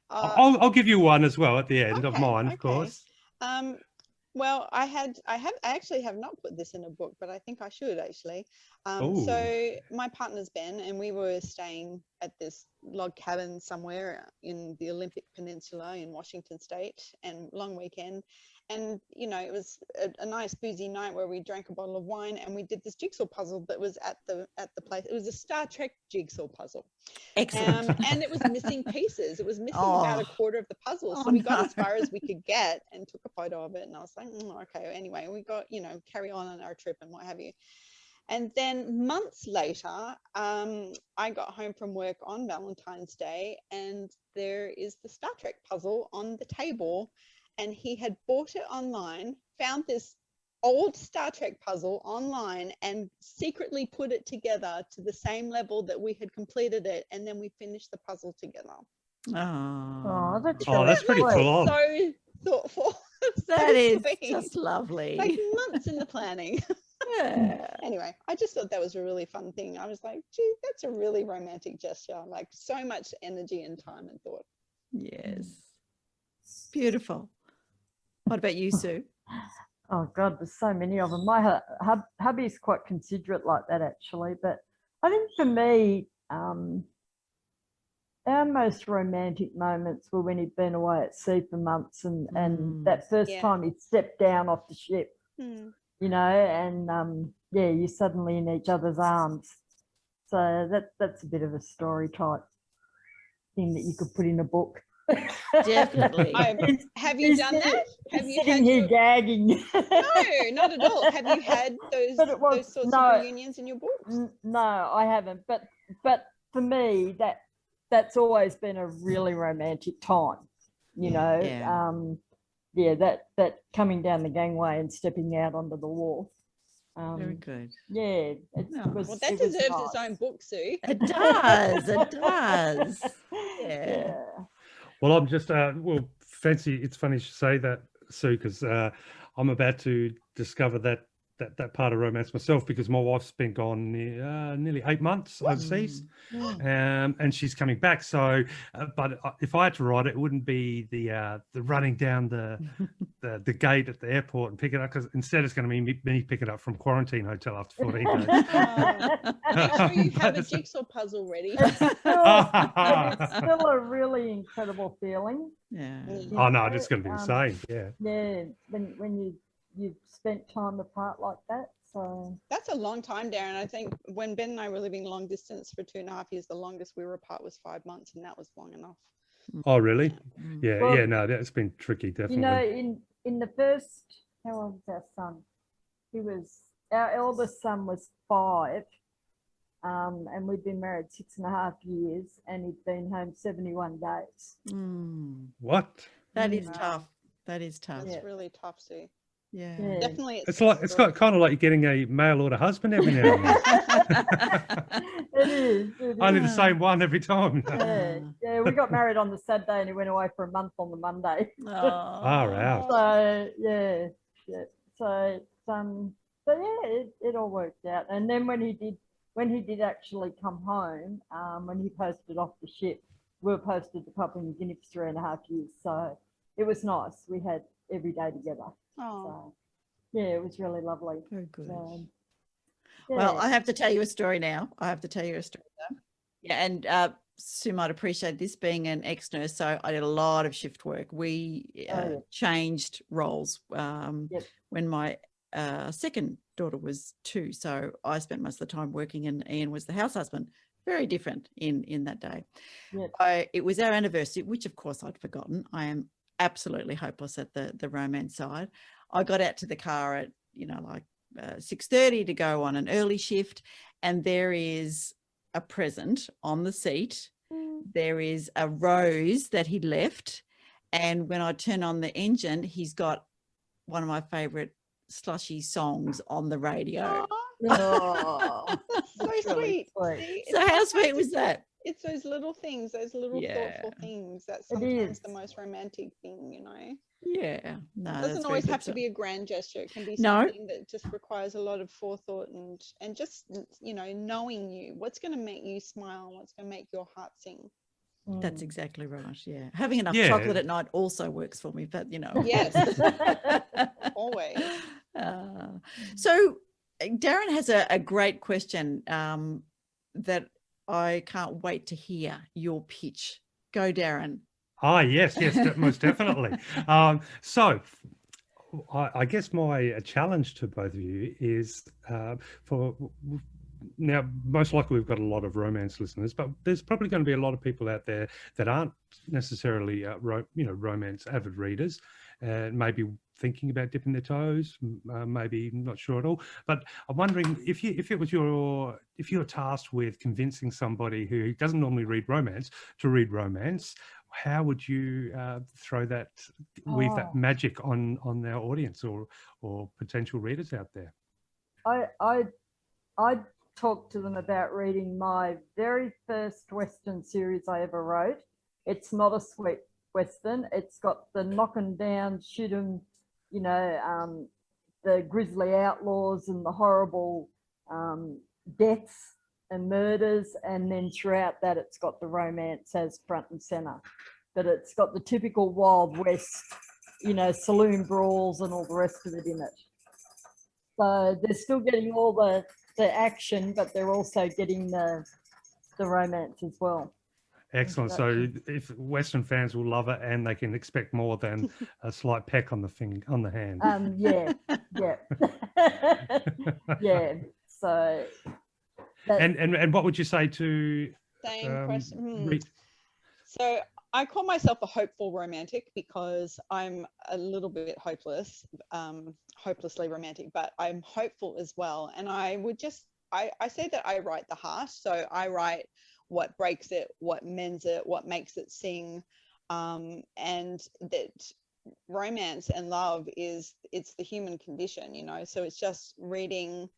I'll give you one as well at the end of mine, of course. Well, I actually have not put this in a book, but I think I should actually. So my partner's Ben, and we were staying at this log cabin somewhere in the Olympic Peninsula in Washington State, and long weekend. And, you know, it was a nice boozy night where we drank a bottle of wine, and we did this jigsaw puzzle that was at the place. It was a Star Trek jigsaw puzzle. Excellent. And it was missing pieces. It was missing about a quarter of the puzzle. So we got as far as we could get and took a photo of it. And I was like, okay, anyway, we got, you know, carry on our trip and what have you. And then months later, I got home from work on Valentine's Day, and there is the Star Trek puzzle on the table. And he had bought it online, found this old Star Trek puzzle online, and secretly put it together to the same level that we had completed it. And then we finished the puzzle together. Oh, that's pretty cool. So thoughtful. That is just lovely. Like months in the planning. Yeah. Anyway, I just thought that was a really fun thing. I was like, gee, that's a really romantic gesture. Like so much energy and time and thought. Yes. Beautiful. What about you, Sue? Oh God, there's so many of them. My hubby's quite considerate like that, actually. But I think for me, our most romantic moments were when he'd been away at sea for months, and that first time he stepped down off the ship, you know, and you're suddenly in each other's arms. So that's a bit of a story type thing that you could put in a book. Definitely. Have you done that? Have you sitting here gagging? No, not at all. Have you had those sorts of reunions in your books? No, I haven't. But for me, that's always been a really romantic time. You know, that coming down the gangway and stepping out onto the wharf. Very good. Yeah. Well, that deserves its own book, Sue. It does. It does. Yeah. Well, I'm just, Fancy, it's funny you should say that, Sue, because I'm about to discover that part of romance myself, because my wife's been gone nearly 8 months overseas, and she's coming back. So, but if I had to write it, it wouldn't be the running down the gate at the airport and pick it up, because instead it's going to be me pick it up from quarantine hotel after 14 days. Make sure you have a jigsaw puzzle ready. It's still a really incredible feeling. Yeah. Oh no, it's going to be insane. Yeah. Yeah, when you've spent time apart like that. So that's a long time, Darren. I think when Ben and I were living long distance for 2.5 years, the longest we were apart was 5 months, and that was long enough. Oh really? Yeah. Well, No, that's been tricky, definitely. you know, in the first, how old was our son? Our eldest son was 5, and we'd been married 6.5 years, and he'd been home 71 days. What? That is tough. That is tough. That's really tough, Sue. Yeah. Yeah. Definitely. It's got kind of like you're getting a mail order husband every now and then. It is. It Only the is. same one every time. Yeah. Yeah, we got married on the Saturday and he went away for a month on the Monday. Far out. So yeah. So it all worked out. And then when he did actually come home, when he posted off the ship, we were posted to Papua New Guinea for 3.5 years. So it was nice. We had every day together. Oh, So yeah, it was really lovely. Very good. Yeah. Well, I have to tell you a story now. Yeah, and Sue might appreciate this, being an ex-nurse, so I did a lot of shift work. We changed roles when my second daughter was 2, so I spent most of the time working, and Ian was the house husband. Very different in that day. Yep. It was our anniversary, which of course I'd forgotten. I am absolutely hopeless at the romance side. I got out to the car at 6:30 to go on an early shift, and there is a present on the seat. There is a rose that he left, and when I turn on the engine, he's got one of my favorite slushy songs on the radio. Oh, so that's really sweet. See, So it's how sometimes- sweet was that? It's those little things, those little thoughtful things. That's sometimes the most romantic thing, you know. Yeah, no, It doesn't always have to be a grand gesture. It can be something that just requires a lot of forethought and just, you know, knowing you. What's going to make you smile? What's going to make your heart sing? That's exactly right. Yeah, having enough chocolate at night also works for me, but you know. Yes, always. So Darren has a great question that I can't wait to hear your pitch. Go, Darren. Ah, yes, most definitely. So I guess my challenge to both of you is now, most likely we've got a lot of romance listeners, but there's probably going to be a lot of people out there that aren't necessarily, romance avid readers, and maybe thinking about dipping their toes, maybe not sure at all. But I'm wondering if you're tasked with convincing somebody who doesn't normally read romance to read romance, how would you weave that magic on our audience or potential readers out there? I talked to them about reading my very first Western series I ever wrote. It's not a sweet Western. It's got the knock 'em down, shoot 'em, the grisly outlaws and the horrible deaths and murders. And then throughout that, it's got the romance as front and center. But it's got the typical Wild West, saloon brawls and all the rest of it in it. So they're still getting all the action, but they're also getting the romance as well. Excellent. So if Western fans will love it, and they can expect more than a slight peck on the hand. Yeah. Yeah. So and what would you say to same question? So I call myself a hopeful romantic because I'm a little bit hopeless, hopelessly romantic, but I'm hopeful as well. And I say that I write the heart. So I write what breaks it, what mends it, what makes it sing. And that romance and love it's the human condition, so it's just reading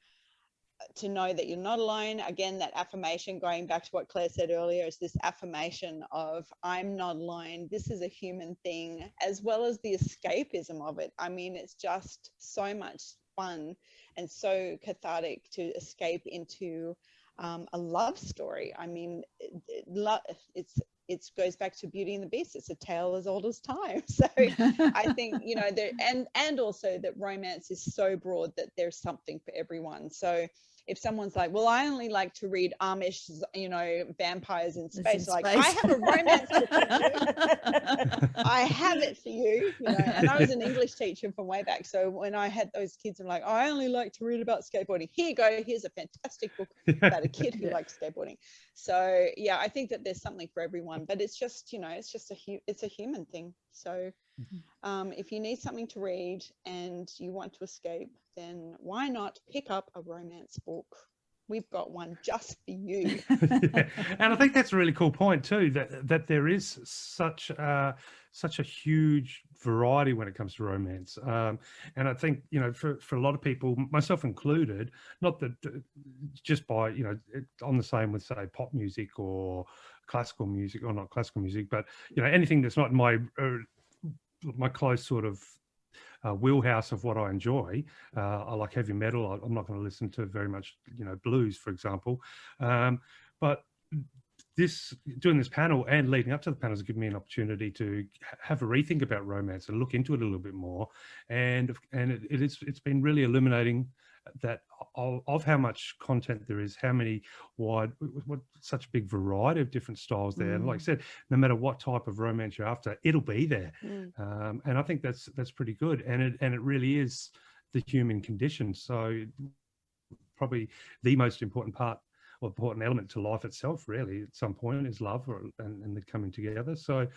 to know that you're not alone. Again, that affirmation, going back to what Claire said earlier, is this affirmation of I'm not alone. This is a human thing, as well as the escapism of it. I mean, it's just so much fun and so cathartic to escape into a love story. I mean, it goes back to Beauty and the Beast. It's a tale as old as time. So I think, and also that romance is so broad that there's something for everyone. So if someone's like, well, I only like to read Amish, vampires in space, I have a romance book for you. I have it for you, and I was an English teacher from way back. So when I had those kids, I'm like, I only like to read about skateboarding. Here you go. Here's a fantastic book about a kid who likes skateboarding. So yeah, I think that there's something for everyone, but it's just, it's a human thing. So if you need something to read and you want to escape, then why not pick up a romance book? We've got one just for you. Yeah. And I think that's a really cool point too, that there is such such a huge variety when it comes to romance. And I think, you know, for a lot of people, myself included, not that just by, you know, on the same with, say, pop music or classical music, or not classical music, but, you know, anything that's not my close sort of wheelhouse of what I enjoy. I like heavy metal. I'm not going to listen to very much, you know, blues, for example. But doing this panel and leading up to the panel has given me an opportunity to have a rethink about romance and look into it a little bit more. And it's been really illuminating that of how much content there is, how many what such a big variety of different styles there. And like I said, no matter what type of romance you're after, it'll be there. And I think that's pretty good. And it really is the human condition. So probably the most important part or important element to life itself, really, at some point, is love and the coming together. So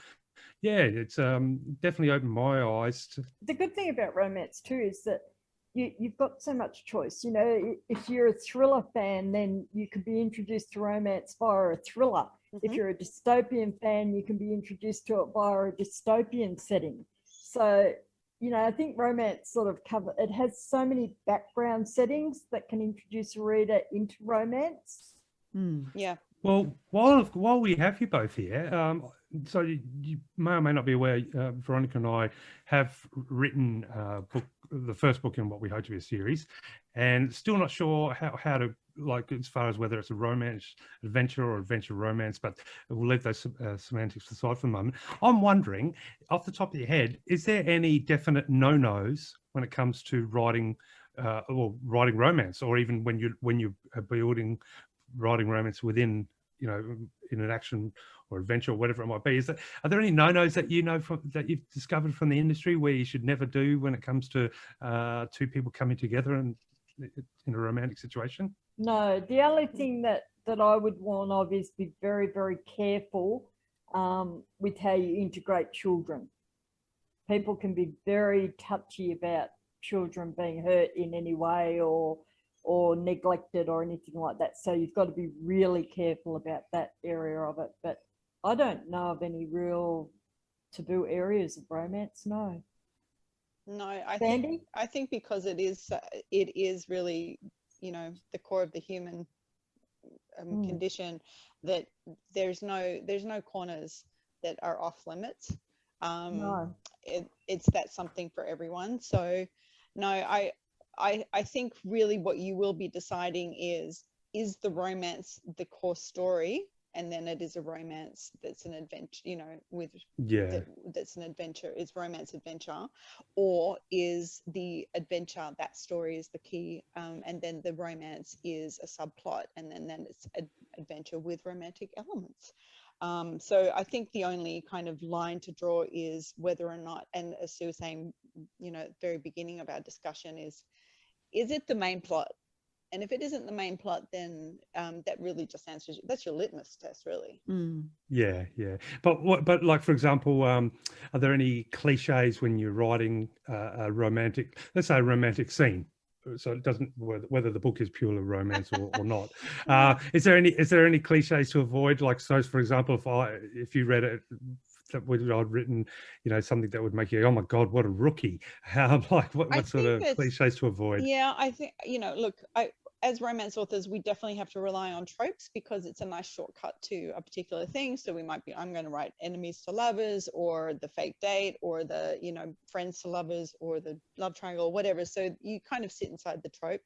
yeah, it's definitely opened my eyes to. The good thing about romance too is that you've got so much choice. You know, if you're a thriller fan, then you could be introduced to romance via a thriller. If you're a dystopian fan, you can be introduced to it via a dystopian setting. So, you know, I think romance sort of it has so many background settings that can introduce a reader into romance. Yeah. Well, while we have you both here, so you may or may not be aware, Veronica and I have written the first book in what we hope to be a series, and still not sure how to, like, as far as whether it's a romance adventure or adventure romance, but we'll leave those semantics aside for the moment. I'm wondering, off the top of your head, is there any definite no-nos when it comes to writing romance, or even when you're writing romance within, you know, in an action or adventure or whatever it might be? Are there any no-nos that you know that you've discovered from the industry where you should never do when it comes to two people coming together and in a romantic situation? No, the only thing that I would warn of is be very, very careful with how you integrate children. People can be very touchy about children being hurt in any way or neglected or anything like that. So you've got to be really careful about that area of it. But I don't know of any real taboo areas of romance. No. No, I think because it is really, you know, the core of the human condition, that there's no corners that are off limits. No. It's that something for everyone. So no, I think really what you will be deciding is the romance the core story, and then it is a romance that's an adventure, you know, that's an adventure, is romance adventure, or is the adventure, that story is the key, and then the romance is a subplot, and then it's adventure with romantic elements. So I think the only kind of line to draw is whether or not, and as Sue was saying, you know, at the very beginning of our discussion, is it the main plot? And if it isn't the main plot, then that really just answers, that's your litmus test, really. Yeah. But like, for example, are there any cliches when you're writing a romantic, let's say a romantic scene? So it doesn't, whether the book is purely romance or not. Is there any cliches to avoid? Like, so for example, if you read it, that I'd written, you know, something that would make you, oh my God, what a rookie. Like, what sort of cliches to avoid? Yeah, I think, you know, look, as romance authors, we definitely have to rely on tropes because it's a nice shortcut to a particular thing. So we might be, I'm going to write enemies to lovers, or the fake date, or the, you know, friends to lovers, or the love triangle, or whatever. So you kind of sit inside the trope.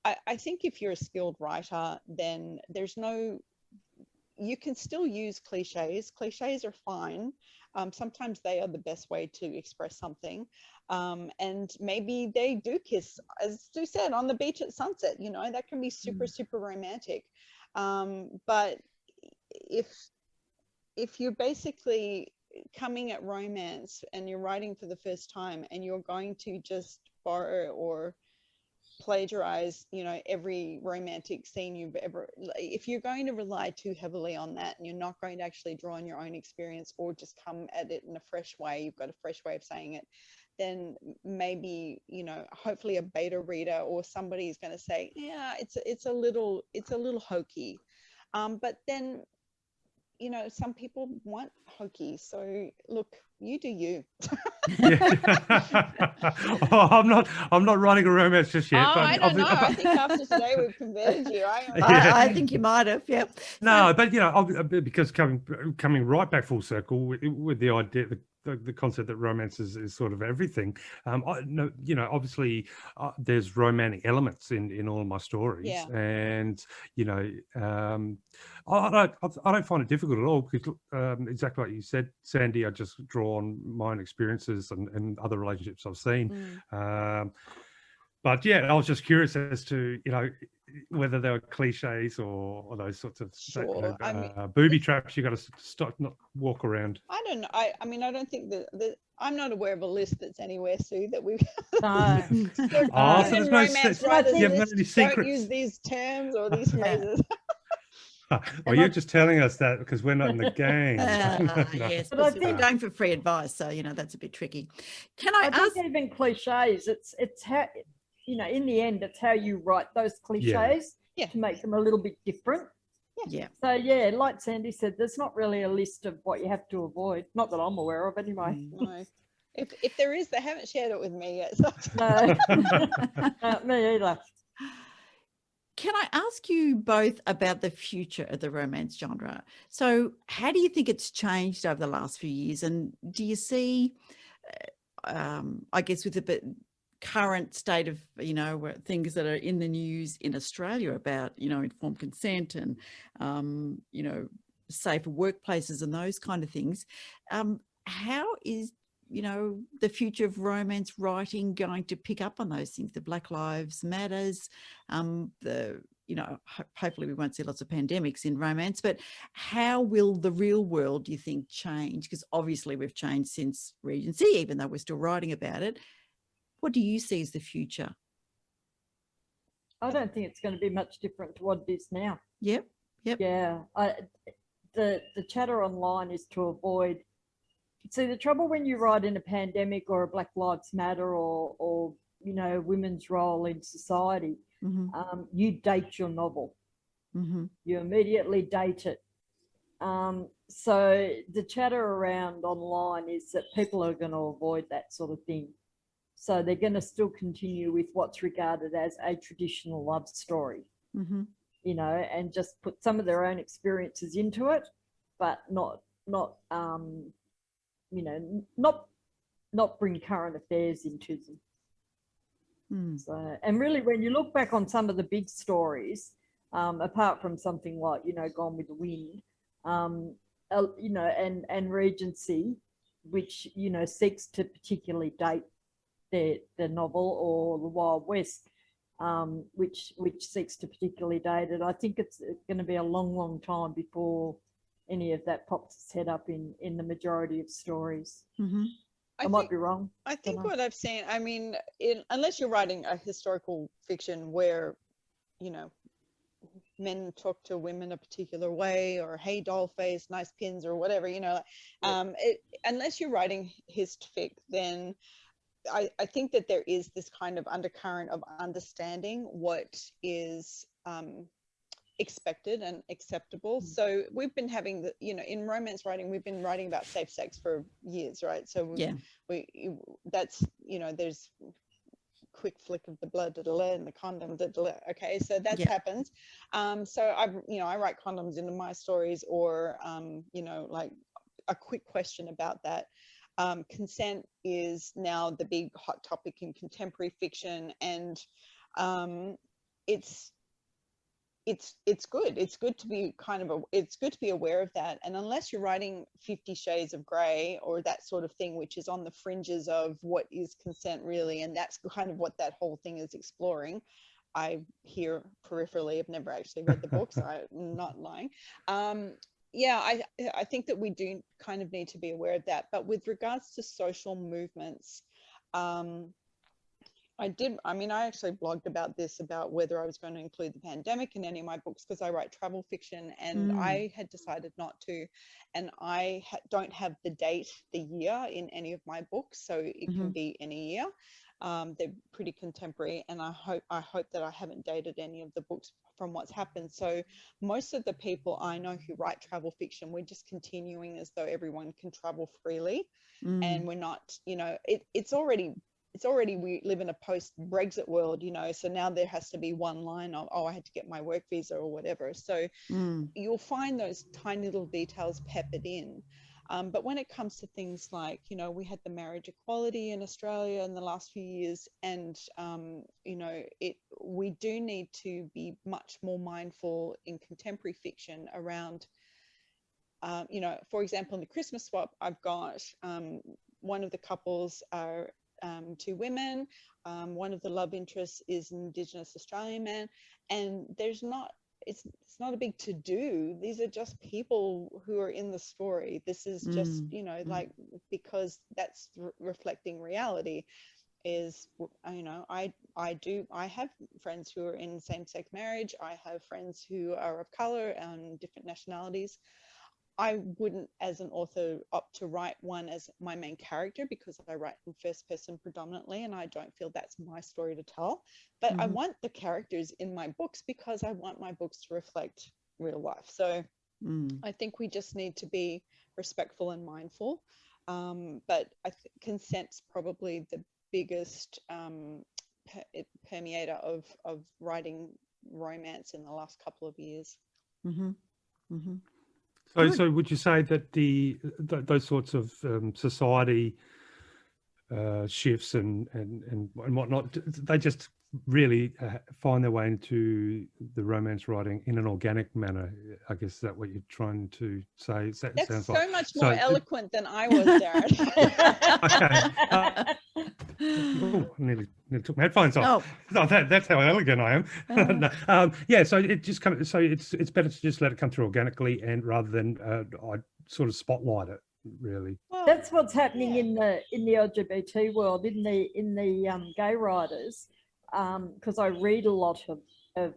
I think if you're a skilled writer, then you can still use cliches. Cliches are fine. Sometimes they are the best way to express something. And maybe they do kiss, as Stu said, on the beach at sunset, you know, that can be super, super romantic. But if you're basically coming at romance and you're writing for the first time and you're going to just borrow or plagiarize, you know, every romantic scene you've ever, if you're going to rely too heavily on that and you're not going to actually draw on your own experience or just come at it in a fresh way, you've got a fresh way of saying it, then maybe, you know, hopefully a beta reader or somebody is going to say, yeah, it's a little hokey. But then, you know, some people want hokey. So look, you do you. Oh, I'm not writing a romance just yet. Oh, but I don't know. I think after today we've converted you. I think you might have, yeah. No, but because coming right back full circle with the idea, the concept that romance is sort of everything. Obviously there's romantic elements in all of my stories, Yeah. and I don't find it difficult at all, because exactly like you said, Sandy, I just draw on my own experiences and other relationships I've seen. But yeah, I was just curious as to whether there were cliches or those sorts of Sure. booby traps you got to stop, not walk around. I don't know. I mean, I don't think that I'm not aware of a list that's anywhere, Sue, that we've. No. So there's no romance writers list, don't secrets. use these terms or these phrases. Well, you're just telling us that because we're not in the game. Yes, But I but we're think- going for free advice, so that's a bit tricky. Can I I ask? think even cliches, it's how, in the end, it's how you write those cliches Yeah. to make them a little bit different. Yeah. So yeah, like Sandy said, there's not really a list of what you have to avoid. Not that I'm aware of anyway. No. If there is, they haven't shared it with me yet. So. No, me either. Can I ask you both about the future of the romance genre? So how do you think it's changed over the last few years? And do you see, I guess with the current state of, things that are in the news in Australia about, informed consent and, safer workplaces and those kind of things, how is, the future of romance writing going to pick up on those things, the Black Lives Matters, hopefully we won't see lots of pandemics in romance, but how will the real world, do you think, change? Because obviously we've changed since Regency, even though we're still writing about it. What do you see as the future? I don't think it's going to be much different to what it is now. Yep. Yeah. The chatter online is to avoid. See, the trouble when you write in a pandemic or a Black Lives Matter or women's role in society, you date your novel. You immediately date it. So the chatter around online is that people are going to avoid that sort of thing. So they're going to still continue with what's regarded as a traditional love story, and just put some of their own experiences into it, but not bring current affairs into them. So, and really, when you look back on some of the big stories, apart from something like, Gone with the Wind, and Regency, which, seeks to particularly date the novel, or the Wild West, which seeks to particularly date it. I think it's going to be a long time before any of that pops its head up in the majority of stories. I might be wrong. I think what I've seen, I mean, unless you're writing a historical fiction where, men talk to women a particular way, or hey doll face, nice pins, or whatever, unless you're writing hist-fic, then I think that there is this kind of undercurrent of understanding what is expected and acceptable. So we've been having in romance writing, we've been writing about safe sex for years, right? So that's there's quick flick of the blood and the condom, okay, so that's happened. So I write condoms into my stories, or like a quick question about that. Consent is now the big hot topic in contemporary fiction, and it's good. It's good to be it's good to be aware of that. And unless you're writing 50 Shades of Grey or that sort of thing, which is on the fringes of what is consent really, and that's kind of what that whole thing is exploring. I hear peripherally, I've never actually read the books, I'm not lying. I think that we do kind of need to be aware of that. But with regards to social movements, I actually blogged about this, about whether I was going to include the pandemic in any of my books, because I write travel fiction, and I had decided not to. And I don't have the date, the year in any of my books, so it can be any year. They're pretty contemporary, and I hope that I haven't dated any of the books from what's happened. So most of the people I know who write travel fiction, we're just continuing as though everyone can travel freely, and we're not, you know, it's already we live in a post-Brexit world, you know, so now there has to be one line of, oh, I had to get my work visa or whatever. So you'll find those tiny little details peppered in. But when it comes to things like, you know, we had the marriage equality in Australia in the last few years, and, you know, we do need to be much more mindful in contemporary fiction around, you know, for example, in the Christmas swap, I've got one of the couples are two women. One of the love interests is an Indigenous Australian man, and there's not, it's not a big to do. These are just people who are in the story. This is just, you know, like, because that's reflecting reality. Is, you know, I have friends who are in same-sex marriage. I have friends who are of color and different nationalities. I wouldn't, as an author, opt to write one as my main character, because I write in first person predominantly, and I don't feel that's my story to tell. But I want the characters in my books because I want my books to reflect real life. So I think we just need to be respectful and mindful. But I think consent's probably the biggest permeator of writing romance in the last couple of years. So would you say that those sorts of society shifts and whatnot, they just really find their way into the romance writing in an organic manner? I guess is that what you're trying to say? That's sounds so like. much more eloquent than I was, Darren. Okay. Oh, nearly took my headphones off. No, that's how elegant I am. No, yeah, so it just comes. So it's better to just let it come through organically, and rather than I sort of spotlight it, really. Well, that's what's happening in the LGBT world, in the gay writers, because I read a lot of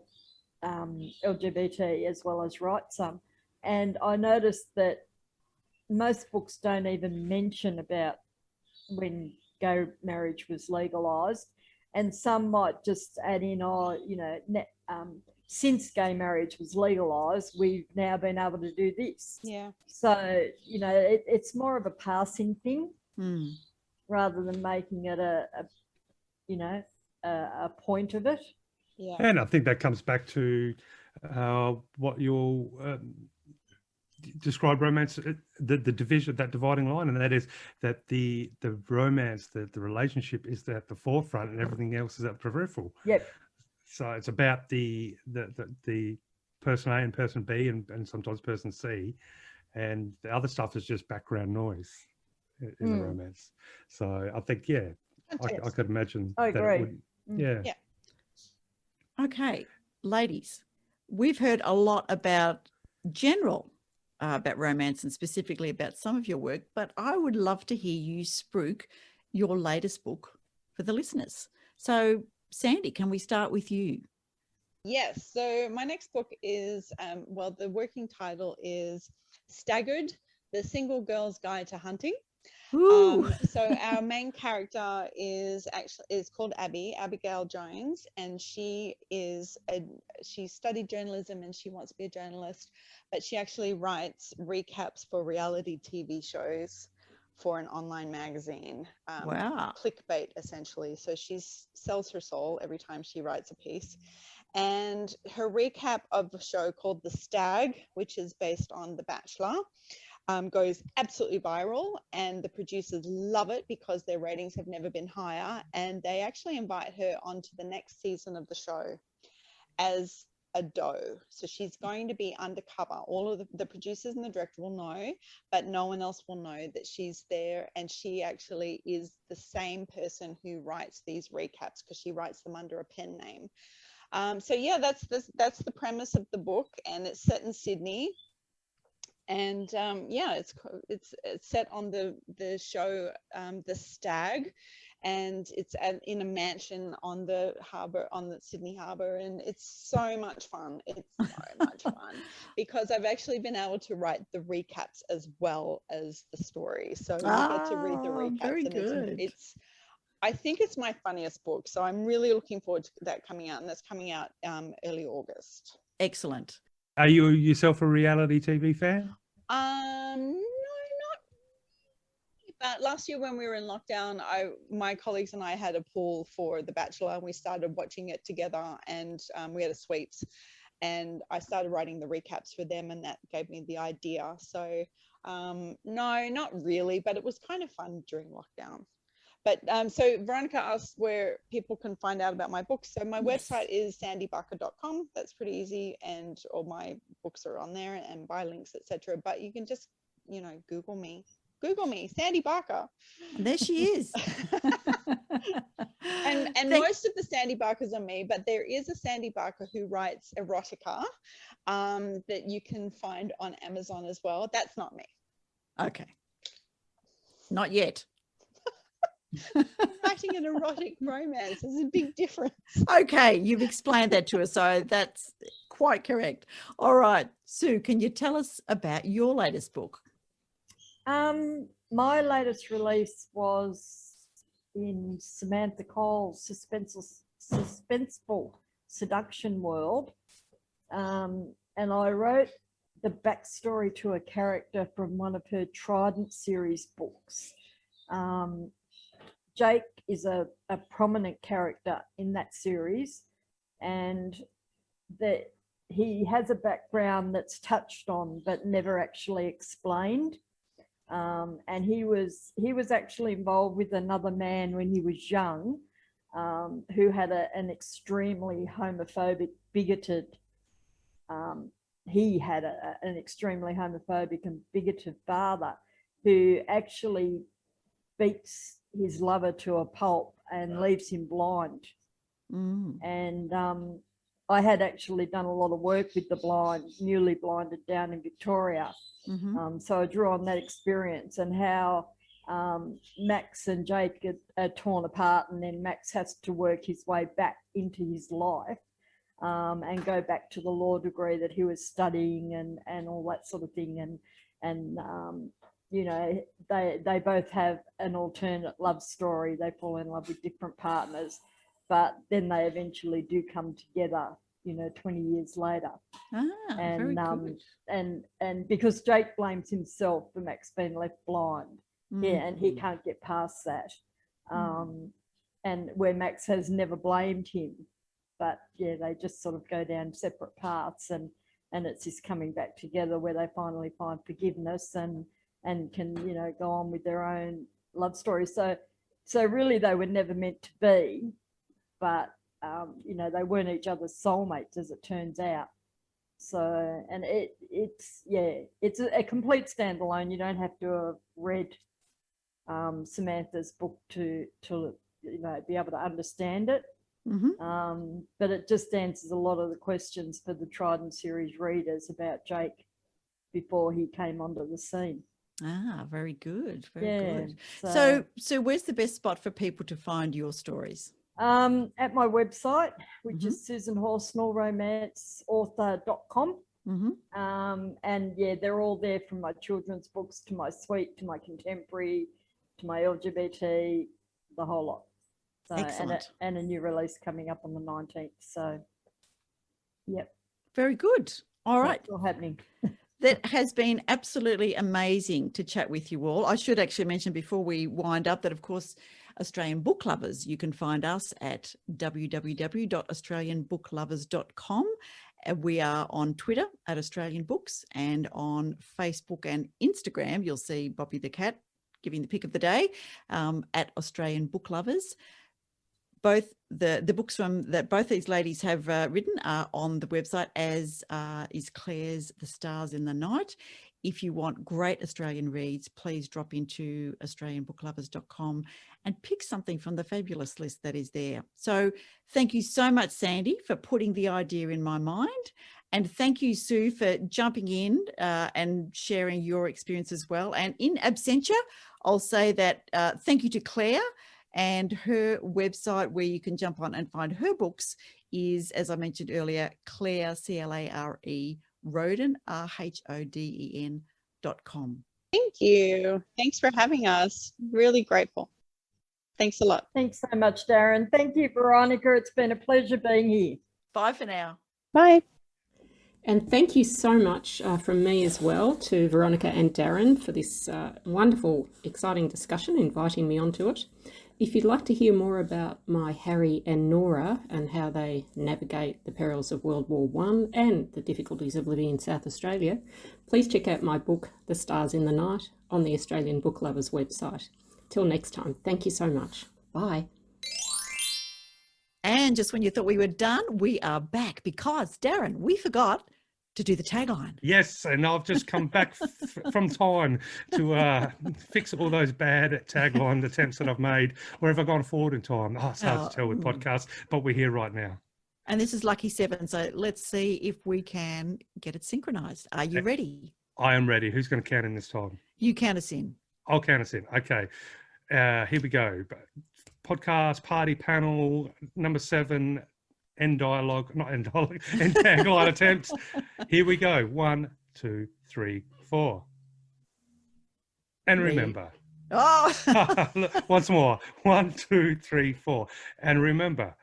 LGBT as well as write some, and I noticed that most books don't even mention about when gay marriage was legalized, and some might just add in, since gay marriage was legalized, we've now been able to do this. Yeah. So, you know, it's more of a passing thing rather than making it a point of it. Yeah. And I think that comes back to what you'll describe romance, the division, that dividing line, and that is that the romance, the relationship is at the forefront and everything else is at the peripheral. Yep. So it's about the person A and person B and sometimes person C, and the other stuff is just background noise in the romance. So I think, yeah, I could imagine. I agree. Yeah. Okay, ladies, we've heard a lot about about romance and specifically about some of your work, but I would love to hear you spruik your latest book for the listeners. So Sandy, can we start with you? Yes, so my next book is, the working title is Staggered, The Single Girl's Guide to Hunting. So our main character is called Abigail Jones, and she studied journalism and she wants to be a journalist, but she actually writes recaps for reality TV shows for an online magazine. Wow. Clickbait, essentially. So she sells her soul every time she writes a piece. And her recap of a show called The Stag, which is based on The Bachelor, goes absolutely viral, and the producers love it because their ratings have never been higher, and they actually invite her onto the next season of the show as a doe. So she's going to be undercover. All of the producers and the director will know, but no one else will know that she's there, and she actually is the same person who writes these recaps because she writes them under a pen name. So yeah, that's the premise of the book, and it's set in Sydney. And it's set on the show The Stag, and it's in a mansion on the harbour, on the Sydney harbour, and it's so much fun. It's so much fun because I've actually been able to write the recaps as well as the story, so you get to read the recaps. Very and good. I think it's my funniest book. So I'm really looking forward to that coming out, and that's coming out early August. Excellent. Are you yourself a reality TV fan? No, not. But last year when we were in lockdown, my colleagues and I had a pool for The Bachelor, and we started watching it together, and we had a sweeps, and I started writing the recaps for them, and that gave me the idea. So no, not really, but it was kind of fun during lockdown. But so Veronica asked where people can find out about my books. So my website is sandybarker.com. That's pretty easy, and all my books are on there, and buy links, etc. But you can just, Google me, Sandy Barker. And there she is. and most of the Sandy Barkers are me, but there is a Sandy Barker who writes Erotica that you can find on Amazon as well. That's not me. Okay. Not yet. Writing an erotic romance is a big difference. Okay, you've explained that to us, so that's quite correct. All right, Sue, can you tell us about your latest book? My latest release was in Samantha Cole's suspenseful seduction world, and I wrote the backstory to a character from one of her Trident series books. Jake is a prominent character in that series, and that he has a background that's touched on but never actually explained. And he was actually involved with another man when he was young, who had an extremely homophobic, bigoted. He had an extremely homophobic and bigoted father who actually beats his lover to a pulp and leaves him blind. And I had actually done a lot of work with the newly blinded down in Victoria. So I drew on that experience and how Max and Jake are torn apart, and then Max has to work his way back into his life and go back to the law degree that he was studying and all that sort of thing. And they both have an alternate love story. They fall in love with different partners, but then they eventually do come together, 20 years later. Very good. And because Jake blames himself for Max being left blind, and he can't get past that. And where Max has never blamed him, but they just sort of go down separate paths, and it's this coming back together where they finally find forgiveness and can, go on with their own love story. So really they were never meant to be, but, they weren't each other's soulmates, as it turns out. So, and it's a complete standalone. You don't have to have read Samantha's book to be able to understand it. But it just answers a lot of the questions for the Trident series readers about Jake before he came onto the scene. Very good. Very good. So where's the best spot for people to find your stories? At my website, which is susanhorsnellromanceauthor.com. And they're all there, from my children's books to my suite to my contemporary to my LGBT, the whole lot. So, excellent. And a new release coming up on the 19th. So, yep. Very good. All right. It's all happening. That has been absolutely amazing to chat with you all. I should actually mention before we wind up that, of course, Australian Book Lovers, you can find us at www.australianbooklovers.com. We are on Twitter at Australian Books, and on Facebook and Instagram, you'll see Bobby the Cat giving the pick of the day at Australian Book Lovers. Both the books that both these ladies have written are on the website, as is Claire's The Stars in the Night. If you want great Australian reads, please drop into australianbooklovers.com and pick something from the fabulous list that is there. So thank you so much, Sandy, for putting the idea in my mind. And thank you, Sue, for jumping in and sharing your experience as well. And in absentia, I'll say that thank you to Claire. And her website, where you can jump on and find her books, is, as I mentioned earlier, Clare, Clare Rhoden, RHODEN.com. Thank you. Thanks for having us. Really grateful. Thanks a lot. Thanks so much, Darren. Thank you, Veronica. It's been a pleasure being here. Bye for now. Bye. And thank you so much from me as well to Veronica and Darren for this wonderful, exciting discussion, inviting me onto it. If you'd like to hear more about my Harry and Nora and how they navigate the perils of World War I and the difficulties of living in South Australia, please check out my book, The Stars in the Night, on the Australian Book Lovers website. Till next time, thank you so much. Bye. And just when you thought we were done, we are back because, Darren, we forgot to do the tagline. Yes, and I've just come back from time to fix all those bad tagline attempts that I've made. Where have I gone forward in time? Oh, it's hard to tell with podcasts, but we're here right now. And this is Lucky 7, so let's see if we can get it synchronized. Are you ready? I am ready. Who's going to count in this time? You count us in. I'll count us in. Okay. Here we go. Podcast, party panel, number 7, end tagline attempts. Here we go. 1, 2, 3, 4. And remember. Oh, Look, once more. 1, 2, 3, 4. And remember,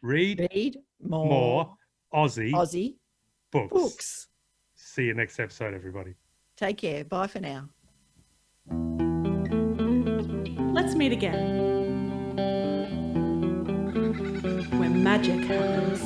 read more Aussie books. See you next episode, everybody. Take care. Bye for now. Let's meet again when magic happens.